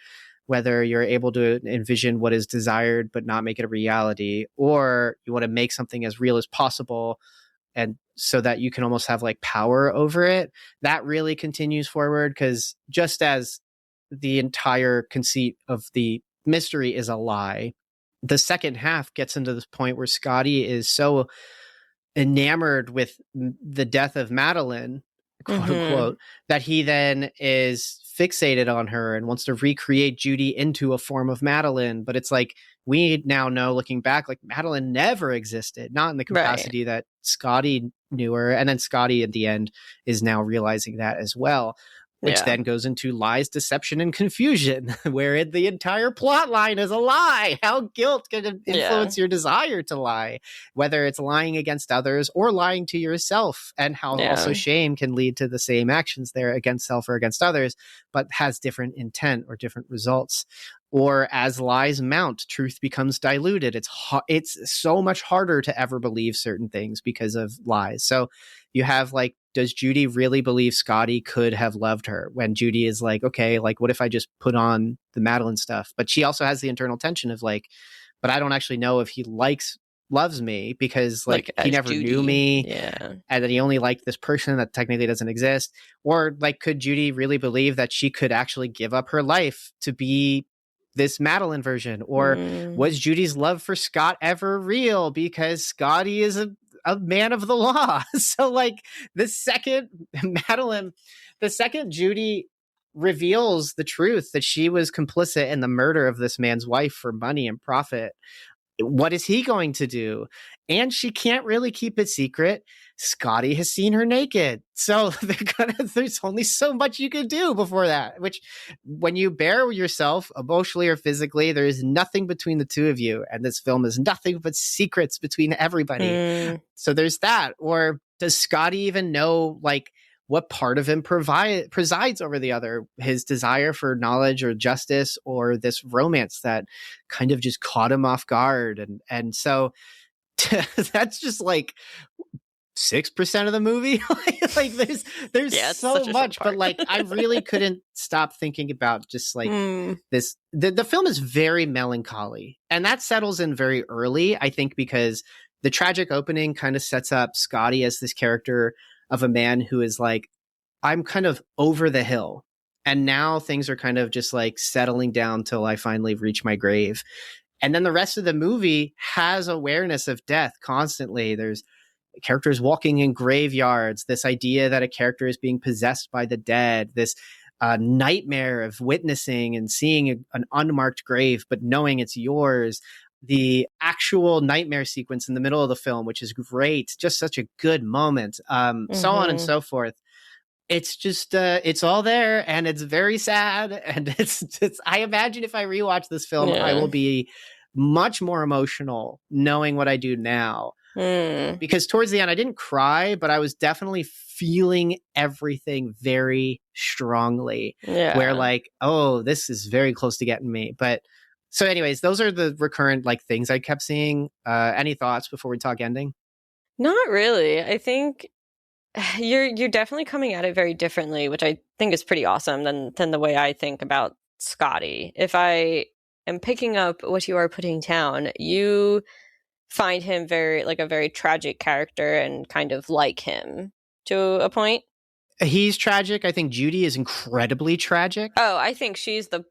whether you're able to envision what is desired but not make it a reality, or you want to make something as real as possible and so that you can almost have like power over it. That really continues forward, because just as the entire conceit of the mystery is a lie, the second half gets into this point where Scotty is so enamored with the death of Madeline, quote unquote, that he then is fixated on her and wants to recreate Judy into a form of Madeline. But it's like, we now know, looking back, like Madeline never existed, not in the capacity that Scotty knew her. And then Scotty at the end is now realizing that as well, which then goes into lies, deception, and confusion, wherein the entire plot line is a lie. How guilt can influence your desire to lie, whether it's lying against others or lying to yourself, and how also shame can lead to the same actions there against self or against others, but has different intent or different results. Or as lies mount, truth becomes diluted. It's so much harder to ever believe certain things because of lies. So you have like, does Judy really believe Scotty could have loved her, when Judy is like, okay, like what if I just put on the Madeline stuff? But she also has the internal tension of like, but I don't actually know if he loves me, because like he never knew me, and that he only liked this person that technically doesn't exist. Or like, could Judy really believe that she could actually give up her life to be this Madeline version? Or was Judy's love for Scott ever real, because Scotty is a man of the law? So like the second Judy reveals the truth that she was complicit in the murder of this man's wife for money and profit, what is he going to do? And she can't really keep it secret. Scotty has seen her naked. So there's only so much you can do before that, which when you bear yourself emotionally or physically, there is nothing between the two of you. And this film is nothing but secrets between everybody. So there's that. Or does Scotty even know like what part of him presides over the other? His desire for knowledge or justice, or this romance that kind of just caught him off guard. And so that's just like 6% of the movie. Like there's so much, but like I really couldn't stop thinking about just like this. The film is very melancholy, and that settles in very early, I think, because the tragic opening kind of sets up Scotty as this character of a man who is like, I'm kind of over the hill, and now things are kind of just like settling down till I finally reach my grave. And then the rest of the movie has awareness of death constantly. There's characters walking in graveyards, this idea that a character is being possessed by the dead, this nightmare of witnessing and seeing an unmarked grave, but knowing it's yours. The actual nightmare sequence in the middle of the film, which is great, just such a good moment, so on and so forth. It's just, it's all there, and it's very sad. And it's I imagine if I rewatch this film, I will be much more emotional knowing what I do now. Because towards the end, I didn't cry, but I was definitely feeling everything very strongly. Yeah. Where like, oh, this is very close to getting me. But so anyways, those are the recurrent like things I kept seeing. Any thoughts before we talk ending? Not really. I think you're definitely coming at it very differently, which I think is pretty awesome than the way I think about Scotty. If I am picking up what you are putting down, you find him a very tragic character and kind of like him to a point. He's tragic. I think Judy is incredibly tragic. Oh, I think she's in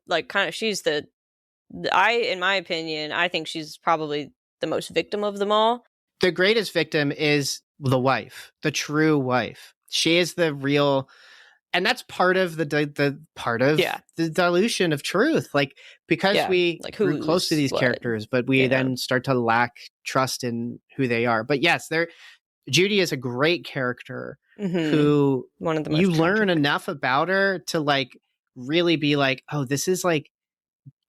my opinion, I think she's probably the most victim of them all. The greatest victim is the wife, the true wife. She is the real, and that's part of the dilution of truth. Like, because we grew close to these characters, but we then start to lack trust in who they are. But yes, Judy is a great character who one of the most you learn enough about her to like really be like, oh, this is like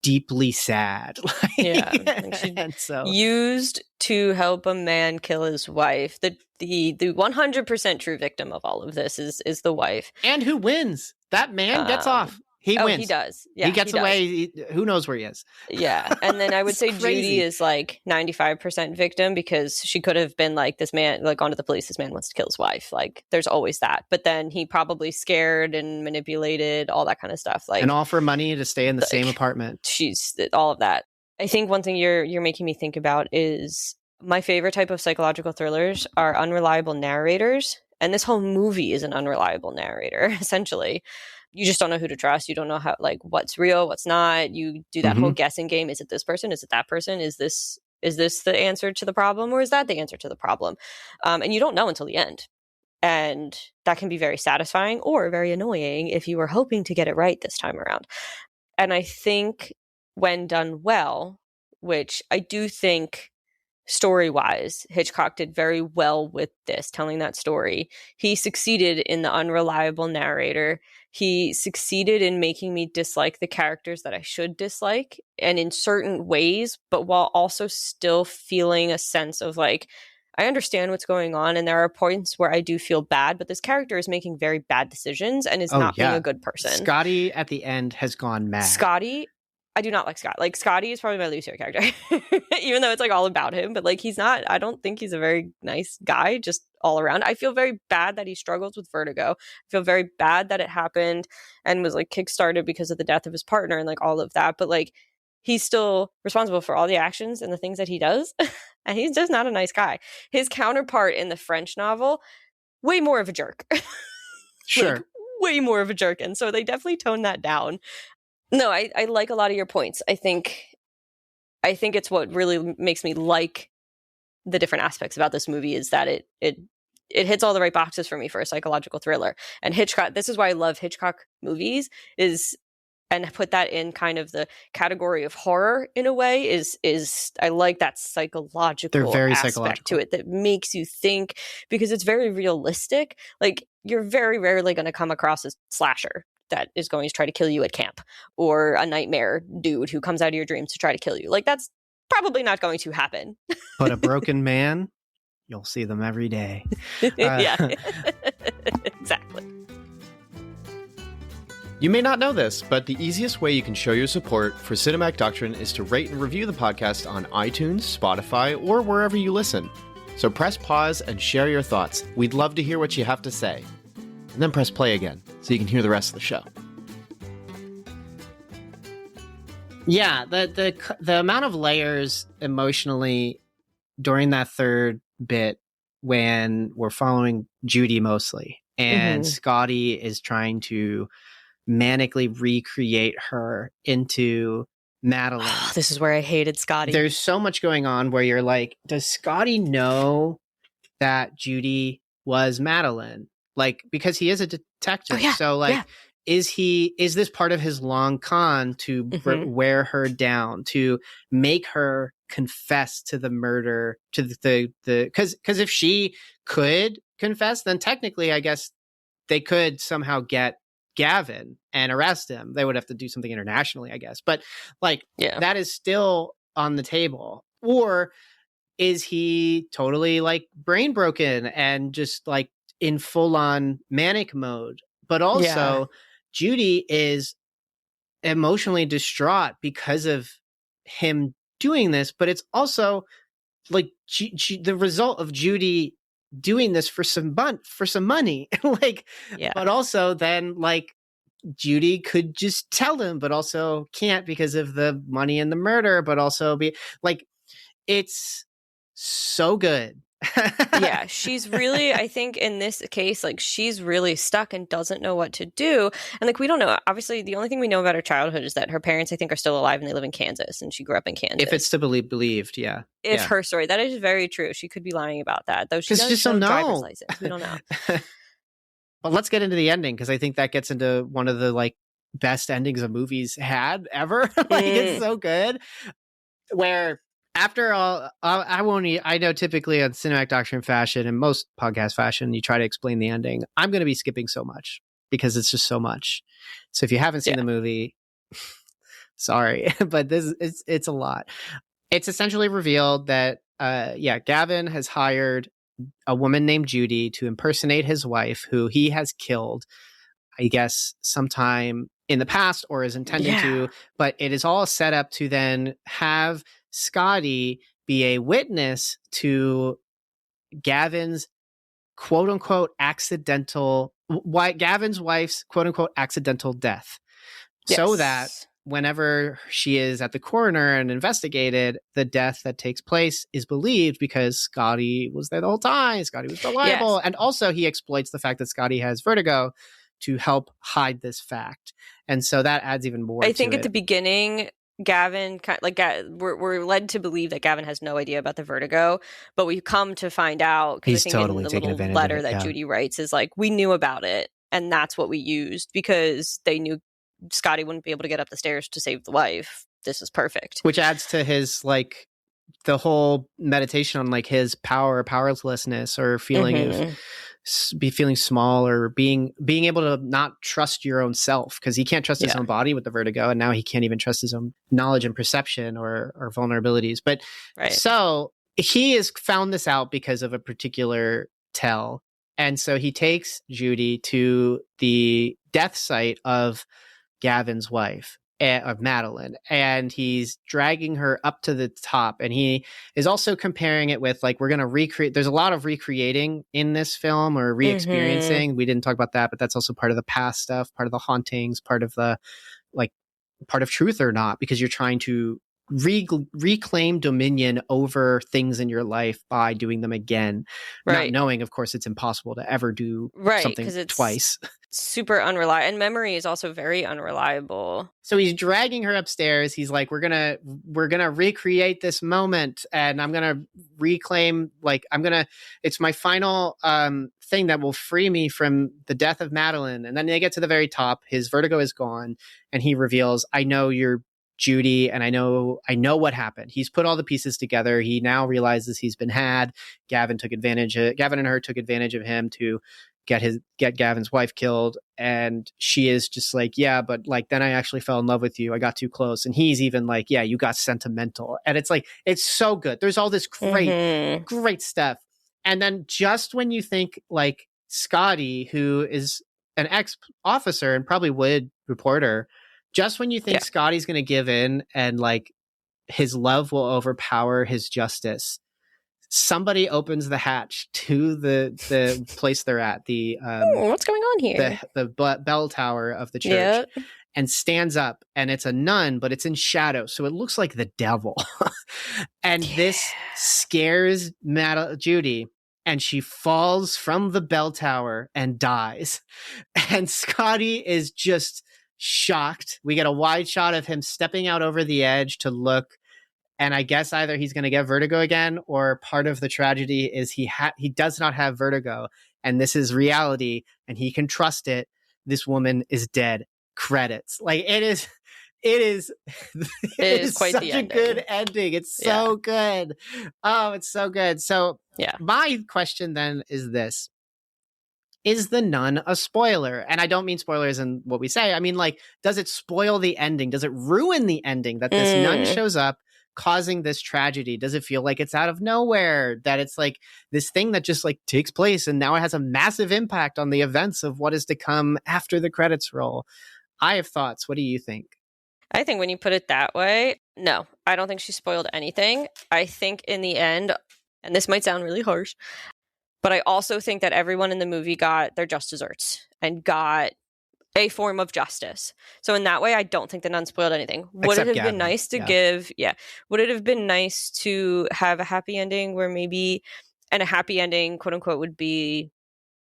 deeply sad. And so used to help a man kill his wife. The 100% true victim of all of this is the wife. And who wins? That man gets off. He wins. He does. Yeah, he gets away. Who knows where he is? Yeah. And then I would say Judy is like 95% victim because she could have been like, this man, like, gone to the police. This man wants to kill his wife. Like, there's always that. But then he probably scared and manipulated, all that kind of stuff. Like, and all for money to stay in the same apartment. She's all of that. I think one thing you're making me think about is my favorite type of psychological thrillers are unreliable narrators. And this whole movie is an unreliable narrator, essentially. You just don't know who to trust. You don't know how, like, what's real, what's not. You do that whole guessing game. Is it this person? Is it that person? Is this the answer to the problem, or is that the answer to the problem? And you don't know until the end. And that can be very satisfying or very annoying if you were hoping to get it right this time around. And I think when done well, which I do think story-wise, Hitchcock did very well with this, telling that story. He succeeded in the unreliable narrator. He succeeded in making me dislike the characters that I should dislike, and in certain ways, but while also still feeling a sense of like, I understand what's going on, and there are points where I do feel bad, but this character is making very bad decisions and is not being a good person. Scotty at the end has gone mad. Scotty, I do not like Scott. Like, Scotty is probably my least favorite character, even though it's like all about him. But like, I don't think he's a very nice guy, just all around. I feel very bad that he struggles with vertigo. I feel very bad that it happened and was like kickstarted because of the death of his partner and like all of that. But like, he's still responsible for all the actions and the things that he does. And he's just not a nice guy. His counterpart in the French novel, way more of a jerk. Sure. Like, way more of a jerk. And so they definitely toned that down. No, I like a lot of your points. I think it's what really makes me like the different aspects about this movie is that it hits all the right boxes for me for a psychological thriller. And Hitchcock, this is why I love Hitchcock movies, and put that in kind of the category of horror in a way is I like that psychological They're very aspect psychological to it that makes you think, because it's very realistic. Like, you're very rarely going to come across a slasher that is going to try to kill you at camp, or a nightmare dude who comes out of your dreams to try to kill you. Like, that's probably not going to happen. But a broken man, you'll see them every day. Yeah, exactly. You may not know this, but the easiest way you can show your support for Cinematic Doctrine is to rate and review the podcast on iTunes, Spotify, or wherever you listen. So press pause and share your thoughts. We'd love to hear what you have to say. And then press play again so you can hear the rest of the show. Yeah, the amount of layers emotionally during that third bit when we're following Judy mostly, and Scotty is trying to manically recreate her into Madeline. This is where I hated Scotty. There's so much going on where you're like, does Scotty know that Judy was Madeline? Like, because he is a detective. Oh, yeah. So like, is this part of his long con to wear her down, to make her confess to the murder, to the because if she could confess, then technically I guess they could somehow get Gavin and arrest him. They would have to do something internationally, I guess. But like, that is still on the table. Or is he totally like brain broken and just like in full on manic mode? But also, Judy is emotionally distraught because of him doing this. But it's also like the result of Judy doing this for some money, like, but also then like Judy could just tell him, but also can't because of the money and the murder, but also be like, it's so good. Yeah, she's really, I think in this case, like she's really stuck and doesn't know what to do. And like, we don't know. Obviously, the only thing we know about her childhood is that her parents, I think, are still alive and they live in Kansas and she grew up in Kansas. If it's to be believed, yeah. If her story, that is very true. She could be lying about that, though she does just show don't driver's know. license. We don't know. Well, let's get into the ending because I think that gets into one of the like best endings a movie's had ever. Like it's so good. Where after all, I know typically on Cinematic Doctrine fashion and most podcast fashion, you try to explain the ending. I'm going to be skipping so much because it's just so much. So if you haven't seen the movie, sorry, but it's a lot. It's essentially revealed that, Gavin has hired a woman named Judy to impersonate his wife, who he has killed, I guess, sometime in the past or is intending to, but it is all set up to then have Scotty be a witness to Gavin's quote unquote Gavin's wife's quote unquote accidental death. So that whenever she is at the coroner and investigated, the death that takes place is believed because Scotty was there the whole time. Scotty was reliable. Yes. And also he exploits the fact that Scotty has vertigo to help hide this fact. And so that adds even more to it. I think at the beginning, Gavin, we're led to believe that Gavin has no idea about the vertigo, but we come to find out, because I think totally in the little letter that Judy writes is like, we knew about it, and that's what we used because they knew Scotty wouldn't be able to get up the stairs to save the wife. This is perfect. Which adds to his, like, the whole meditation on, like, his powerlessness or feeling of feeling small or being able to not trust your own self, because he can't trust his own body with the vertigo, and now he can't even trust his own knowledge and perception or vulnerabilities. But so he has found this out because of a particular tell. And so he takes Judy to the death site of Gavin's wife, of Madeline, and he's dragging her up to the top, and he is also comparing it with, like, we're going to recreate, there's a lot of recreating in this film or re-experiencing. We didn't talk about that, but that's also part of the past stuff, part of the hauntings, part of the, like, part of truth or not, because you're trying to reclaim dominion over things in your life by doing them again, not knowing, of course, it's impossible to ever do something twice. Super unreliable, and memory is also very unreliable. So he's dragging her upstairs. He's like, we're gonna recreate this moment, and I'm gonna reclaim, like, it's my final thing that will free me from the death of Madeline. And then they get to the very top, his vertigo is gone, and he reveals, I know you're Judy, and I know what happened. He's put all the pieces together. He now realizes he's been had. Gavin and her took advantage of him to get Gavin's wife killed, and she is just like, yeah, but like then I actually fell in love with you. I got too close. And he's even like, yeah, you got sentimental. And it's like, it's so good. There's all this great stuff. And then just when you think, like, Scotty, who is an ex-officer and probably would reporter, just when you think Scotty's going to give in and, like, his love will overpower his justice, somebody opens the hatch to the place they're at, the what's going on here? The bell tower of the church, and stands up, and it's a nun, but it's in shadow, so it looks like the devil. And this scares Judy, and she falls from the bell tower and dies. And Scotty is just shocked. We get a wide shot of him stepping out over the edge to look, and I guess either he's going to get vertigo again, or part of the tragedy is he does not have vertigo, and this is reality, and he can trust it. This woman is dead. Credits. Like, it is quite such the a good ending. It's so good. Oh, it's so good. So my question then is this: is the nun a spoiler? And I don't mean spoilers in what we say. I mean, like, does it spoil the ending? Does it ruin the ending that this nun shows up, causing this tragedy? Does it feel like it's out of nowhere, that it's like this thing that just like takes place and now it has a massive impact on the events of what is to come after the credits roll? I have thoughts. What do you think? I think when you put it that way, no, I don't think she spoiled anything. I think in the end, and this might sound really harsh, but I also think that everyone in the movie got their just desserts and got a form of justice. So in that way, I don't think the nun spoiled anything. Would Except it have Gavin. been nice to would it have been nice to have a happy ending where maybe, and a happy ending, quote unquote, would be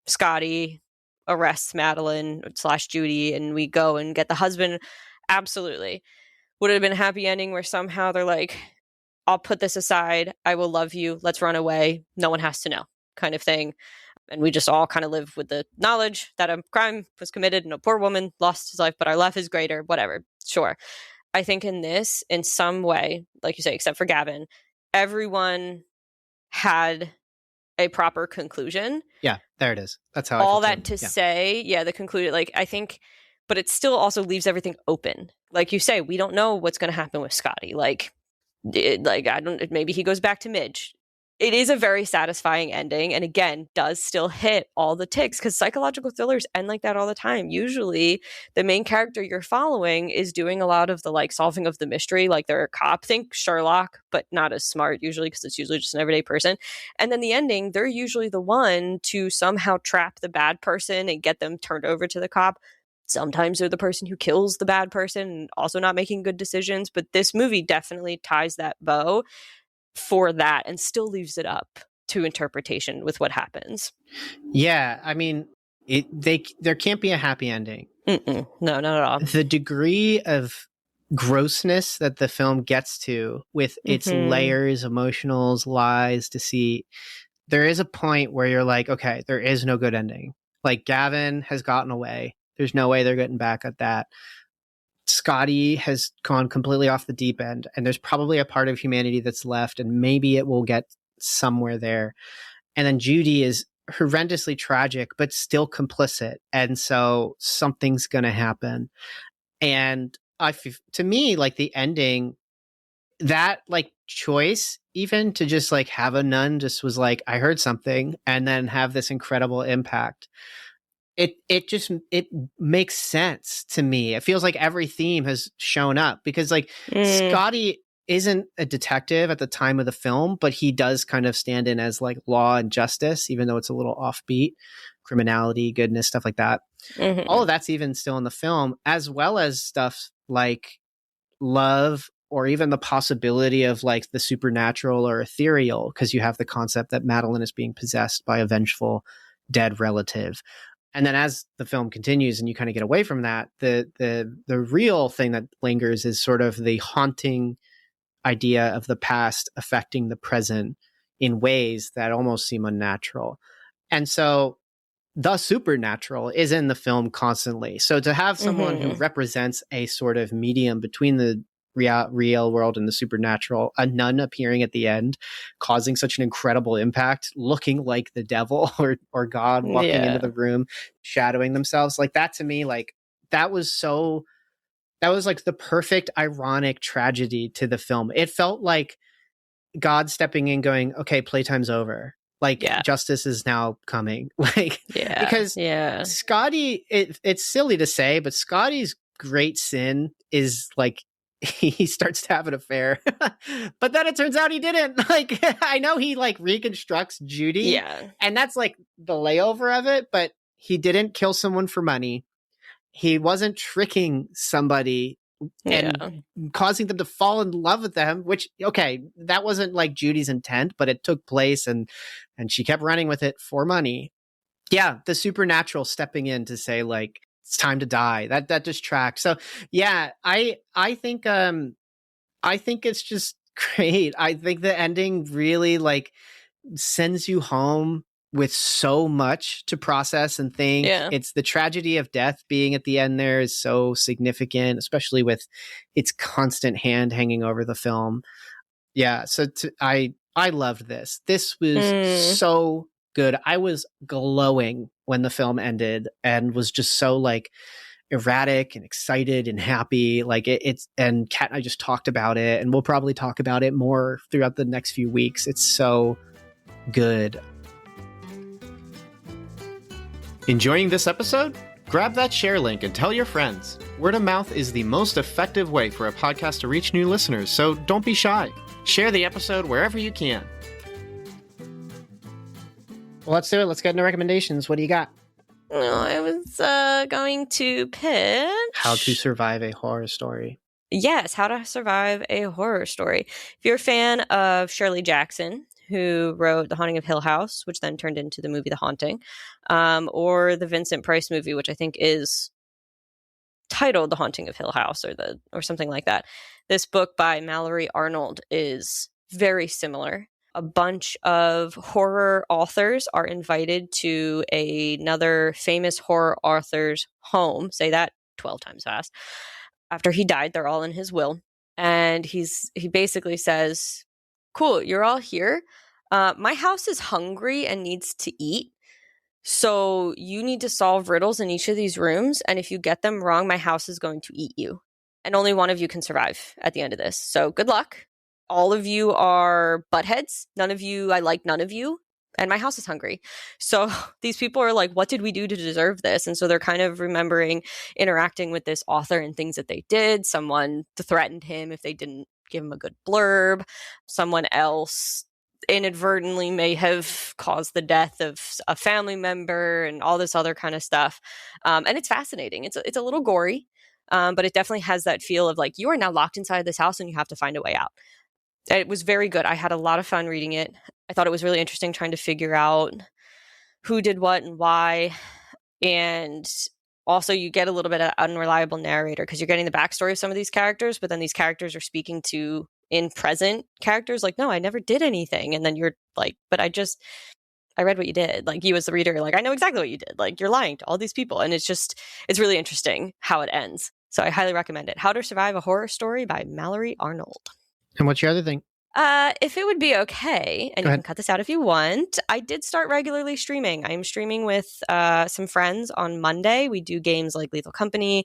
Scotty arrests Madeline / Judy and we go and get the husband? Absolutely. Would it have been a happy ending where somehow they're like, I'll put this aside, I will love you, let's run away, no one has to know, kind of thing. And we just all kind of live with the knowledge that a crime was committed and a poor woman lost his life, but our life is greater, whatever. Sure. I think in this, in some way, like you say, except for Gavin, everyone had a proper conclusion. Yeah, there it is. That's how all I that to say, the concluded, like, I think, but it still also leaves everything open. Like you say, we don't know what's going to happen with Scotty. I don't, maybe he goes back to Midge. It is a very satisfying ending, and again, does still hit all the ticks, because psychological thrillers end like that all the time. Usually, the main character you're following is doing a lot of the like solving of the mystery, like they're a cop. Think Sherlock, but not as smart usually, because it's usually just an everyday person. And then the ending, they're usually the one to somehow trap the bad person and get them turned over to the cop. Sometimes they're the person who kills the bad person and also not making good decisions. But this movie definitely ties that bow for that and still leaves it up to interpretation with what happens. Yeah, I mean, there can't be a happy ending. No, not at all. The degree of grossness that the film gets to with its layers, emotionals, lies, deceit, there is a point where you're like, okay, there is no good ending. Like, Gavin has gotten away. There's no way they're getting back at that. Scotty has gone completely off the deep end, and there's probably a part of humanity that's left, and maybe it will get somewhere there. And then Judy is horrendously tragic, but still complicit. And so something's going to happen. And to me, like, the ending, that like choice, even to just like have a nun just was like, I heard something, and then have this incredible impact. It makes sense to me. It feels like every theme has shown up, because like Scotty isn't a detective at the time of the film, but he does kind of stand in as like law and justice, even though it's a little offbeat, criminality, goodness, stuff like that. All of that's even still in the film, as well as stuff like love, or even the possibility of like the supernatural or ethereal, because you have the concept that Madeline is being possessed by a vengeful dead relative. And then as the film continues and you kind of get away from that, the real thing that lingers is sort of the haunting idea of the past affecting the present in ways that almost seem unnatural. And so the supernatural is in the film constantly. So to have someone who represents a sort of medium between the real world and the supernatural, a nun appearing at the end, causing such an incredible impact, looking like the devil or God walking into the room, shadowing themselves, like that, to me, like that was like the perfect ironic tragedy to the film. It felt like God stepping in going, okay, playtime's over. Like, justice is now coming. Like, because Scotty, it's silly to say, but Scotty's great sin is like, he starts to have an affair, but then it turns out he didn't. Like, I know he like reconstructs Judy, and that's like the layover of it, but he didn't kill someone for money. He wasn't tricking somebody and causing them to fall in love with them, which, okay, that wasn't like Judy's intent, but it took place, and she kept running with it for money. Yeah, the supernatural stepping in to say like, it's time to die. That just tracks. So yeah, I think it's just great. I think the ending really like sends you home with so much to process and think. It's the tragedy of death being at the end there is so significant, especially with its constant hand hanging over the film. Yeah, so I loved this. This was so good. I was glowing when the film ended and was just so like erratic and excited and happy. Like it's, and Kat and I just talked about it, and we'll probably talk about it more throughout the next few weeks. It's so good. Enjoying this episode? Grab that share link and tell your friends. Word of mouth is the most effective way for a podcast to reach new listeners, so don't be shy. Share the episode wherever you can. Well, let's do it. Let's get into recommendations. What do you got? Well, I was going to pitch How to Survive a Horror Story. Yes, How to Survive a Horror Story. If you're a fan of Shirley Jackson, who wrote The Haunting of Hill House, which then turned into the movie The Haunting, or the Vincent Price movie, which I think is titled The Haunting of Hill House or something like that. This book by Mallory Arnold is very similar. A bunch of horror authors are invited to another famous horror author's home. Say that 12 times fast. After he died, they're all in his will. And he basically says, cool, you're all here. My house is hungry and needs to eat. So you need to solve riddles in each of these rooms. And if you get them wrong, my house is going to eat you. And only one of you can survive at the end of this. So good luck. All of you are buttheads. I like none of you. And my house is hungry. So these people are like, what did we do to deserve this? And so they're kind of remembering interacting with this author and things that they did. Someone threatened him if they didn't give him a good blurb. Someone else inadvertently may have caused the death of a family member and all this other kind of stuff. And it's fascinating. It's a little gory, but it definitely has that feel of like, you are now locked inside this house and you have to find a way out. It was very good. I had a lot of fun reading it. I thought it was really interesting trying to figure out who did what and why. And also you get a little bit of unreliable narrator because you're getting the backstory of some of these characters, but then these characters are speaking to in present characters like, no, I never did anything. And then you're like, but I read what you did. Like you as the reader, like, I know exactly what you did. Like you're lying to all these people. And it's really interesting how it ends. So I highly recommend it. How to Survive a Horror Story by Mallory Arnold. And what's your other thing? If it would be okay, and you can cut this out if you want, I did start regularly streaming. I'm streaming with some friends on Monday. We do games like Lethal Company,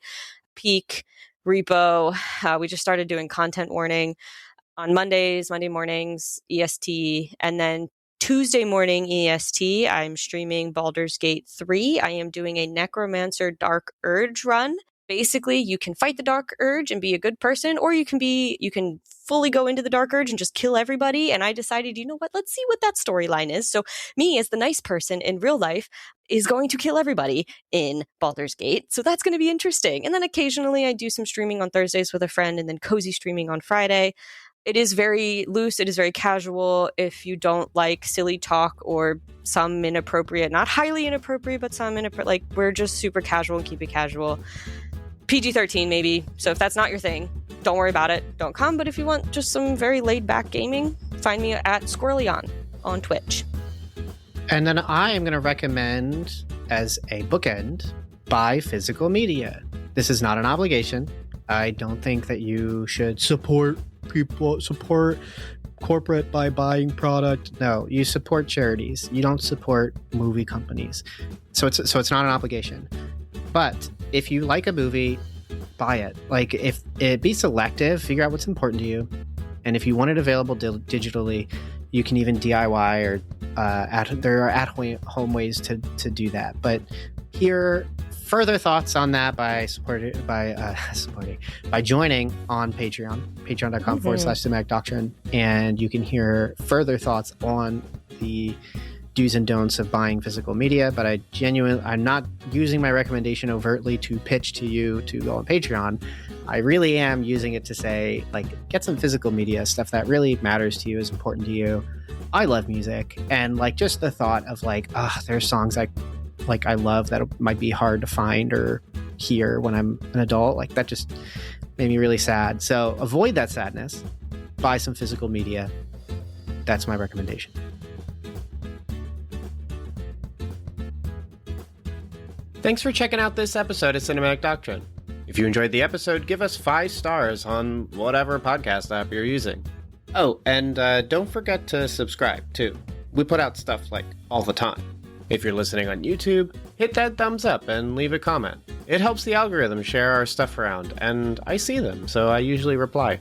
Peak, Repo. We just started doing content warning on Monday mornings, EST, and then Tuesday morning EST, I'm streaming Baldur's Gate 3. I am doing a Necromancer Dark Urge run. Basically, you can fight the Dark Urge and be a good person, or you can fully go into the Dark Urge and just kill everybody. And I decided, you know what? Let's see what that storyline is. So me, as the nice person in real life, is going to kill everybody in Baldur's Gate. So that's going to be interesting. And then occasionally I do some streaming on Thursdays with a friend and then cozy streaming on Friday. It is very loose. It is very casual. If you don't like silly talk or some inappropriate, not highly inappropriate, but some inappropriate, like we're just super casual and keep it casual. PG-13 maybe. So if that's not your thing, don't worry about it. Don't come. But if you want just some very laid back gaming, find me at Shirleon on Twitch. And then I am going to recommend as a bookend, buy physical media. This is not an obligation. I don't think that you should support corporate by buying product. No, you support charities. You don't support movie companies. So it's not an obligation. But if you like a movie, buy it. Like if it be selective, figure out what's important to you. And if you want it available digitally, you can even DIY or there are at-home ways to do that. But hear further thoughts on that by joining on Patreon, patreon.com/thematically. And you can hear further thoughts on the do's and don'ts of buying physical media. But I'm not using my recommendation overtly to pitch to you to go on Patreon. I really am using it to say, like, get some physical media, stuff that really matters to you, is important to you. I love music, and like just the thought of like, there's songs I love that might be hard to find or hear when I'm an adult. Like that just made me really sad. So avoid that sadness. Buy some physical media. That's my recommendation. Thanks for checking out this episode of Cinematic Doctrine. If you enjoyed the episode, give us 5 stars on whatever podcast app you're using. Oh, and don't forget to subscribe, too. We put out stuff like all the time. If you're listening on YouTube, hit that thumbs up and leave a comment. It helps the algorithm share our stuff around, and I see them, so I usually reply.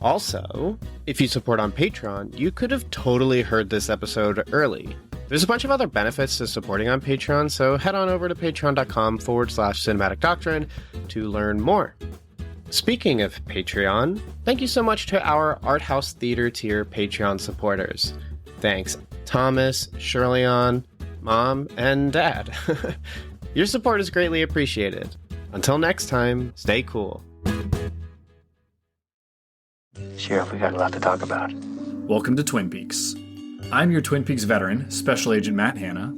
Also, if you support on Patreon, you could have totally heard this episode early. There's a bunch of other benefits to supporting on Patreon, so head on over to patreon.com/cinematic doctrine to learn more. Speaking of Patreon, thank you so much to our Art House Theater tier Patreon supporters. Thanks, Thomas, Shirleon, Mom, and Dad. Your support is greatly appreciated. Until next time, stay cool. Sheriff, we got a lot to talk about. Welcome to Twin Peaks. I'm your Twin Peaks veteran, Special Agent Matt Hanna.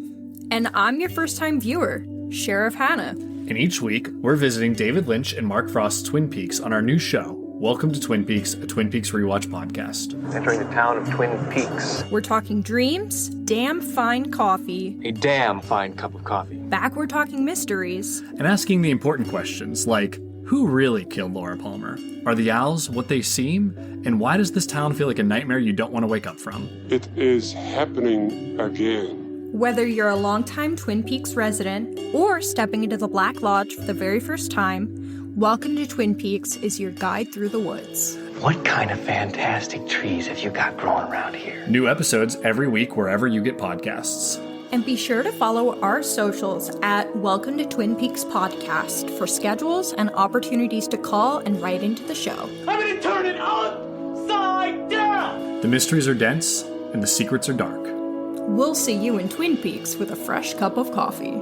And I'm your first-time viewer, Sheriff Hannah. And each week, we're visiting David Lynch and Mark Frost's Twin Peaks on our new show, Welcome to Twin Peaks, a Twin Peaks rewatch podcast. Entering the town of Twin Peaks. We're talking dreams, damn fine coffee. A damn fine cup of coffee. Back we're talking mysteries. And asking the important questions like, who really killed Laura Palmer? Are the owls what they seem? And why does this town feel like a nightmare you don't want to wake up from? It is happening again. Whether you're a longtime Twin Peaks resident or stepping into the Black Lodge for the very first time, Welcome to Twin Peaks is your guide through the woods. What kind of fantastic trees have you got growing around here? New episodes every week wherever you get podcasts. And be sure to follow our socials at Welcome to Twin Peaks Podcast for schedules and opportunities to call and write into the show. I'm gonna turn it upside down! The mysteries are dense and the secrets are dark. We'll see you in Twin Peaks with a fresh cup of coffee.